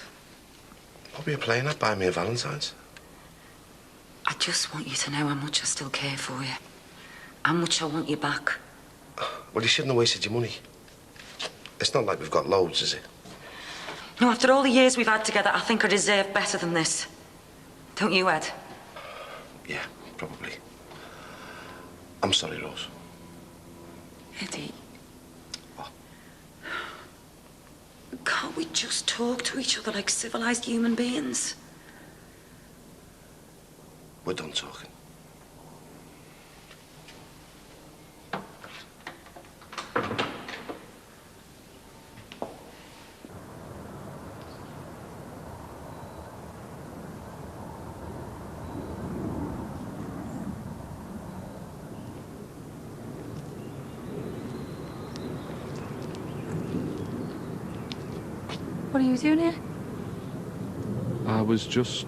What were you playing at? Buy me a Valentine's? I just want you to know how much I still care for you. How much I want you back. Well, you shouldn't have wasted your money. It's not like we've got loads, is it? No, after all the years we've had together, I think I deserve better than this. Don't you, Ed? Yeah, probably. I'm sorry, Rose. Eddie. Can't we just talk to each other like civilized human beings? We're done talking. What are you doing here? I was just,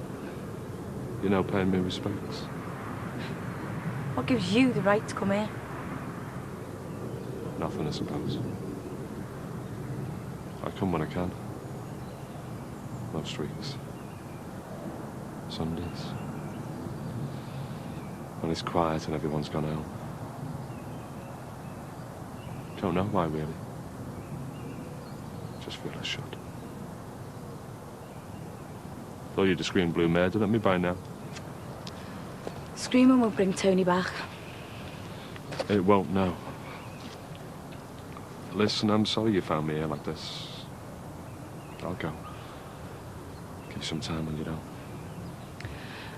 you know, paying me respects. What gives you the right to come here? Nothing, I suppose. I come when I can. Most weeks. Sundays. When it's quiet and everyone's gone home. Don't know why, really. Just feel I should. Thought you'd have screamed blue murder at me by now. Screaming will bring Tony back. It won't, no. Listen, I'm sorry you found me here like this. I'll go. Give you some time on your own.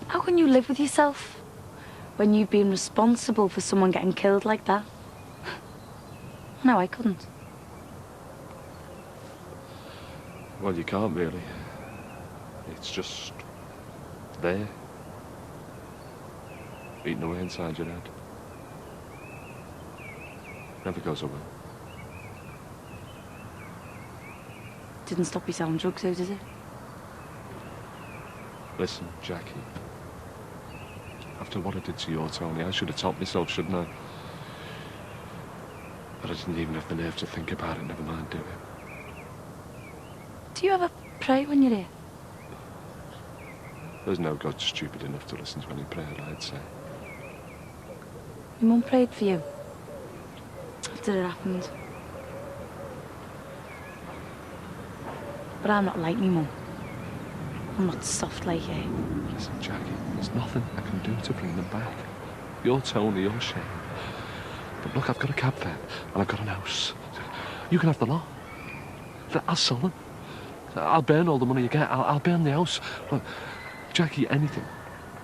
How can you live with yourself when you've been responsible for someone getting killed like that? No, I couldn't. Well, you can't really. It's just there. Eating away inside your head. Never goes away. Didn't stop you selling drugs, though, did it? Listen, Jackie. After what I did to your Tony, I should have topped myself, shouldn't I? But I didn't even have the nerve to think about it, never mind do it. Do you ever pray when you're here? There's no God stupid enough to listen to any prayer, I'd say. Your mum prayed for you after it happened. But I'm not like me mum. I'm not soft like you. Listen, Jackie, there's nothing I can do to bring them back. You're Tony, you're Shane. But look, I've got a cab fare and I've got an house. You can have the lot. I'll sell them. I'll burn all the money you get. I'll burn the house. Look, Jackie, anything.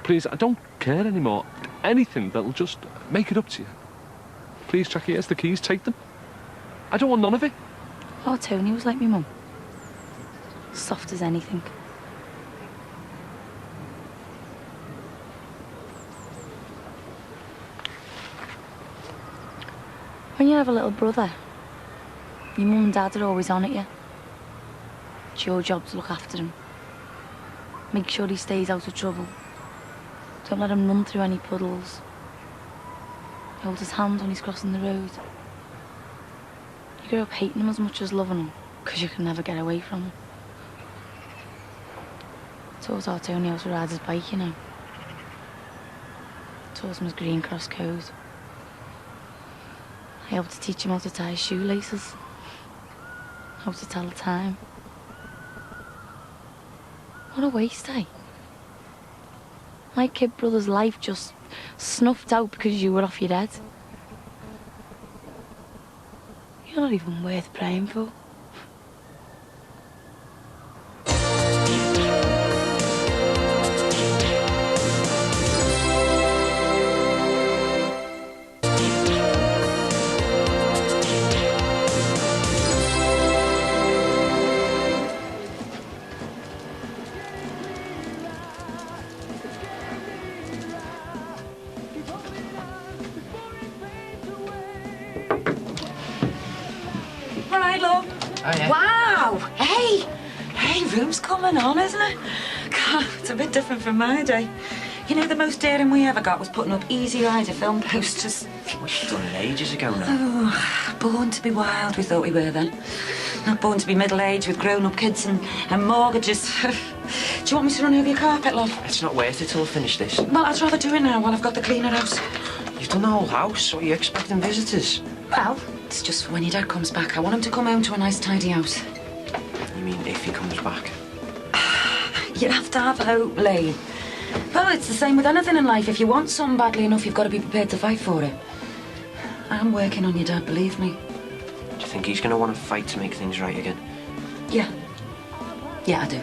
Please, I don't care anymore. Anything that'll just make it up to you. Please, Jackie, here's the keys. Take them. I don't want none of it. Oh, Tony was like me mum. Soft as anything. When you have a little brother, your mum and dad are always on at you. It's your job to look after him. Make sure he stays out of trouble. Don't let him run through any puddles. Hold his hand when he's crossing the road. You grow up hating him as much as loving him, because you can never get away from him. Taught our Tony how to ride his bike, you know. Taught him his Green Cross code. I helped to teach him how to tie his shoelaces. How to tell the time. What a waste, eh? My kid brother's life just snuffed out because you were off your head. You're not even worth praying for. Wow! Hey! Hey, room's coming on, isn't it? God, it's a bit different from my day. You know, the most daring we ever got was putting up Easy Rider film posters. We've done it ages ago now. Oh, born to be wild, we thought we were then. Not born to be middle-aged with grown-up kids and mortgages. Do you want me to run over your carpet, love? It's not worth it till I finish this. Well, I'd rather do it now while I've got the cleaner out. You've done the whole house. What are you expecting visitors? Well, it's just for when your dad comes back. I want him to come home to a nice, tidy house. You mean if he comes back? You have to have hope, Lee. Well, it's the same with anything in life. If you want something badly enough, you've got to be prepared to fight for it. I'm working on your dad, believe me. Do you think he's going to want to fight to make things right again? Yeah. Yeah, I do.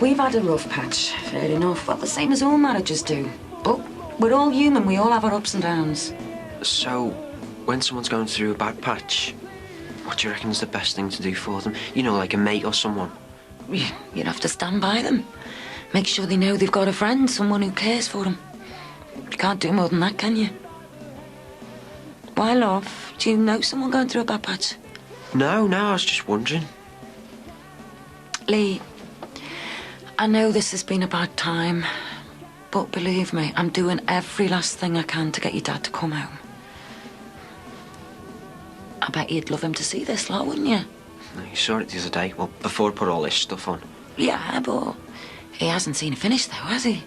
We've had a rough patch, fair enough. Well, the same as all marriages do. But we're all human. We all have our ups and downs. So, when someone's going through a bad patch, what do you reckon is the best thing to do for them? You know, like a mate or someone. You'd have to stand by them. Make sure they know they've got a friend, someone who cares for them. You can't do more than that, can you? Why, love? Do you know someone going through a bad patch? No, I was just wondering. Lee, I know this has been a bad time, but believe me, I'm doing every last thing I can to get your dad to come home. I bet you'd love him to see this lot, wouldn't you? No, you saw it the other day. Well, before I put all this stuff on. Yeah, but he hasn't seen it finished, though, has he?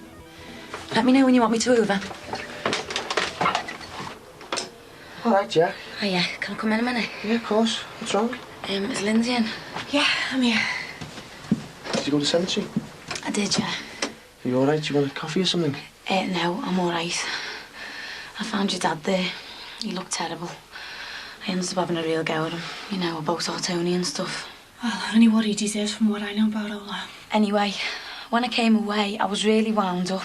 Let me know when you want me to over. All right, Jack. Oh, yeah. Can I come in a minute? Yeah, of course. What's wrong? Is Lindsay in? Yeah, I'm here. Did you go to the cemetery? I did, yeah. Are you all right? Do you want a coffee or something? No, I'm all right. I found your dad there. He looked terrible. I ended up having a real go at him, you know, about our Tony and stuff. Well, only what he deserves from what I know about Ola. Anyway, when I came away, I was really wound up.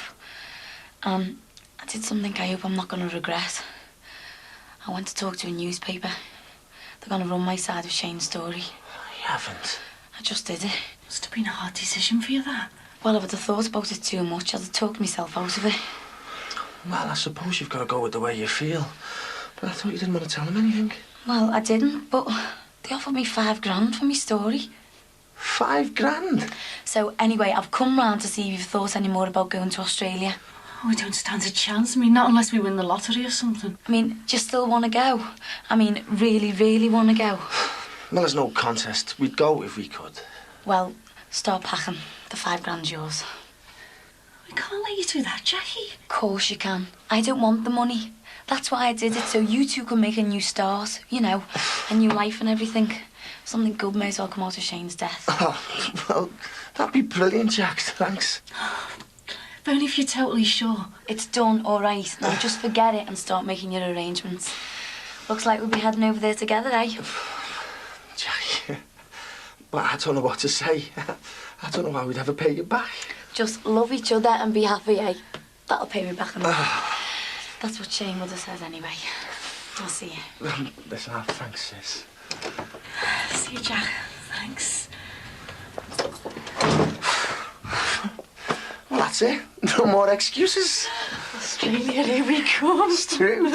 I did something I hope I'm not going to regret. I went to talk to a newspaper. They're going to run my side of Shane's story. You haven't. I just did it. Must have been a hard decision for you, that. Well, if I'd have thought about it too much, I'd have talked myself out of it. Well, I suppose you've got to go with the way you feel. But I thought you didn't want to tell him anything. Well, I didn't, but they offered me £5,000 for my story. £5,000? So, anyway, I've come round to see if you've thought any more about going to Australia. Oh, we don't stand a chance. I mean, not unless we win the lottery or something. I mean, do you still want to go? I mean, really, really want to go? Well, there's no contest. We'd go if we could. Well, start packing. The £5,000's yours. We can't let you do that, Jackie. Of course you can. I don't want the money. That's why I did it, so you two can make a new start, you know, a new life and everything. Something good may as well come out of Shane's death. Oh, well, that'd be brilliant, Jack. Thanks. If only if you're totally sure. It's done, all right. Now just forget it and start making your arrangements. Looks like we'll be heading over there together, eh? Jackie, But I don't know what to say. I don't know how we'd ever pay you back. Just love each other and be happy, eh? That'll pay me back enough. That's what Shane would have said anyway. I'll see you. Listen, thanks, sis. See you, Jack. Thanks. Well, that's it. No more excuses. Australia, here we come. It's true.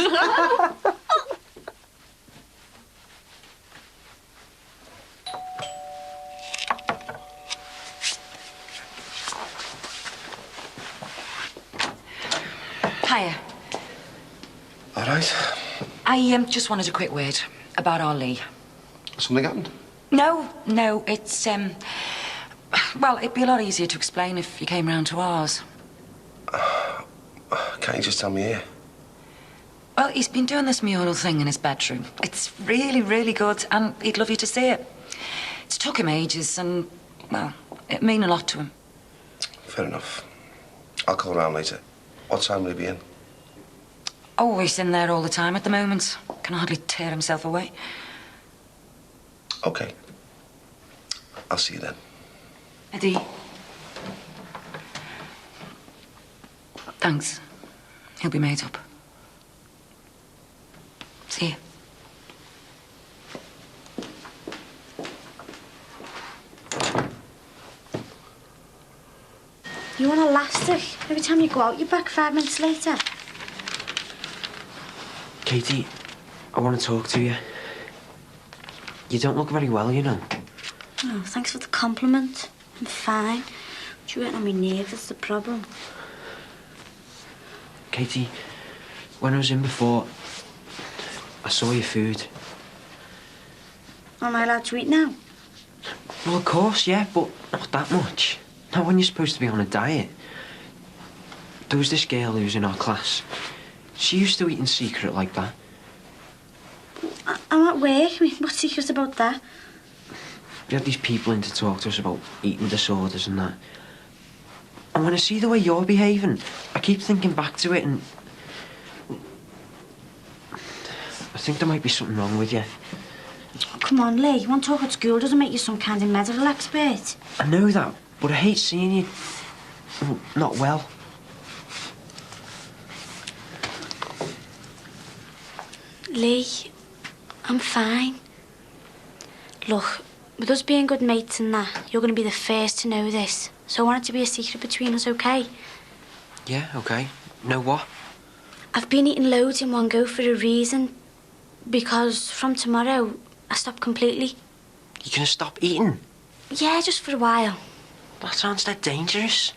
Hiya. All right. I just wanted a quick word about our Lee. Something happened? No, it's, well, it'd be a lot easier to explain if you came round to ours. Can't you just tell me here? Well, he's been doing this mural thing in his bedroom. It's really, really good, and he'd love you to see it. It's took him ages, and, well, it'd mean a lot to him. Fair enough. I'll call around later. What time will he be in? Oh, he's in there all the time at the moment. Can hardly tear himself away. Okay. I'll see you then. Eddie. Thanks. He'll be made up. See you. You want elastic? Every time you go out, you're back 5 minutes later. Katie, I want to talk to you. You don't look very well, you know. Oh, thanks for the compliment. I'm fine. But you're getting on my nerves, that's the problem. Katie, when I was in before, I saw your food. Am I allowed to eat now? Well, of course, yeah, but not that much. Not when you're supposed to be on a diet. There was this girl who was in our class. She used to eat in secret like that. I'm at work. I mean, what's secret about that? We had these people in to talk to us about eating disorders and that. And when I see the way you're behaving, I keep thinking back to it and... I think there might be something wrong with you. Oh, come on, Lee. You want to talk at school doesn't make you some kind of medical expert. I know that, but I hate seeing you... not well. Lee, I'm fine. Look, with us being good mates and that, you're going to be the first to know this. So I want it to be a secret between us, okay? Yeah, okay. Know what? I've been eating loads in one go for a reason. Because from tomorrow, I stop completely. You're gonna stop eating? Yeah, just for a while. That sounds that dangerous.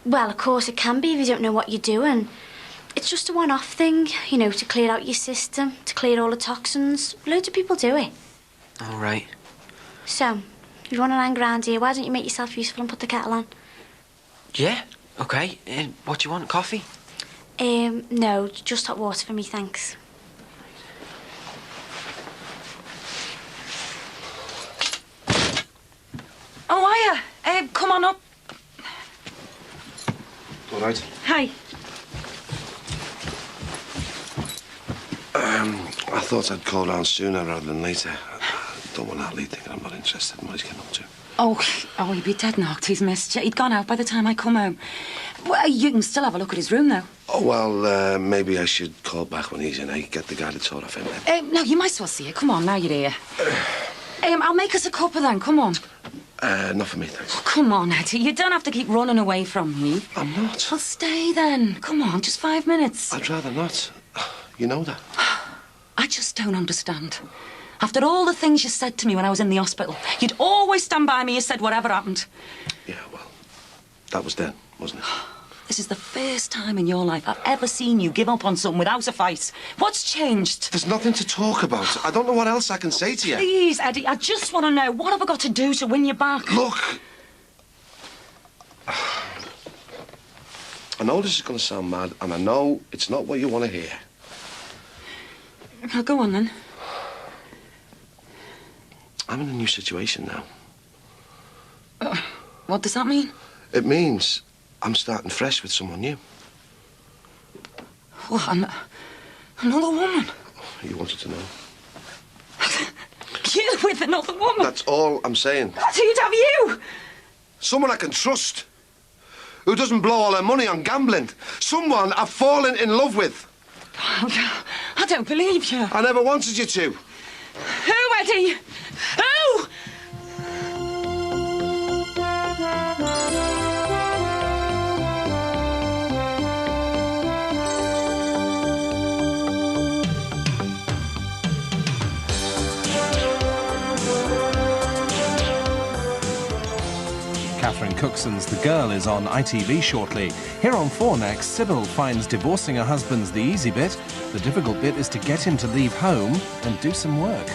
Well, of course it can be if you don't know what you're doing. It's just a one-off thing, you know, to clear out your system, to clear all the toxins. Loads of people do it. All right. So, if you want to hang around here, why don't you make yourself useful and put the kettle on? Yeah, okay. What do you want, coffee? No, just hot water for me, thanks. Oh, hiya. Come on up. All right. Hi. I thought I'd call round sooner rather than later. I don't want Lee thinking I'm not interested in what he's getting up to. Oh, he'd be dead knocked. He's missed you. He'd gone out by the time I come home. Well, you can still have a look at his room, though. Oh, well, maybe I should call back when he's in, eh? Get the guy to sort off him then. No, you might as well see it. Come on, now you're here. I'll make us a cuppa then. Come on. Not for me, thanks. Oh, come on, Eddie. You don't have to keep running away from me. I'm not. Well, stay then. Come on, just 5 minutes. I'd rather not. You know that. I just don't understand. After all the things you said to me when I was in the hospital, you'd always stand by me, you said whatever happened. Yeah, well, that was then, wasn't it? This is the first time in your life I've ever seen you give up on something without a fight. What's changed? There's nothing to talk about. I don't know what else I can say to you. Please, Eddie, I just want to know, what have I got to do to win you back? Look. I know this is going to sound mad, and I know it's not what you want to hear. Well, go on, then. I'm in a new situation now. What does that mean? It means I'm starting fresh with someone new. What, another woman? You wanted to know. You with another a woman. That's all I'm saying. So you'd have you. Someone I can trust. Who doesn't blow all her money on gambling. Someone I've fallen in love with. I don't believe you. I never wanted you to. Who, Eddie? Who? Catherine Cookson's The Girl is on ITV shortly. Here on 4 next, Sybil finds divorcing her husband's the easy bit. The difficult bit is to get him to leave home and do some work.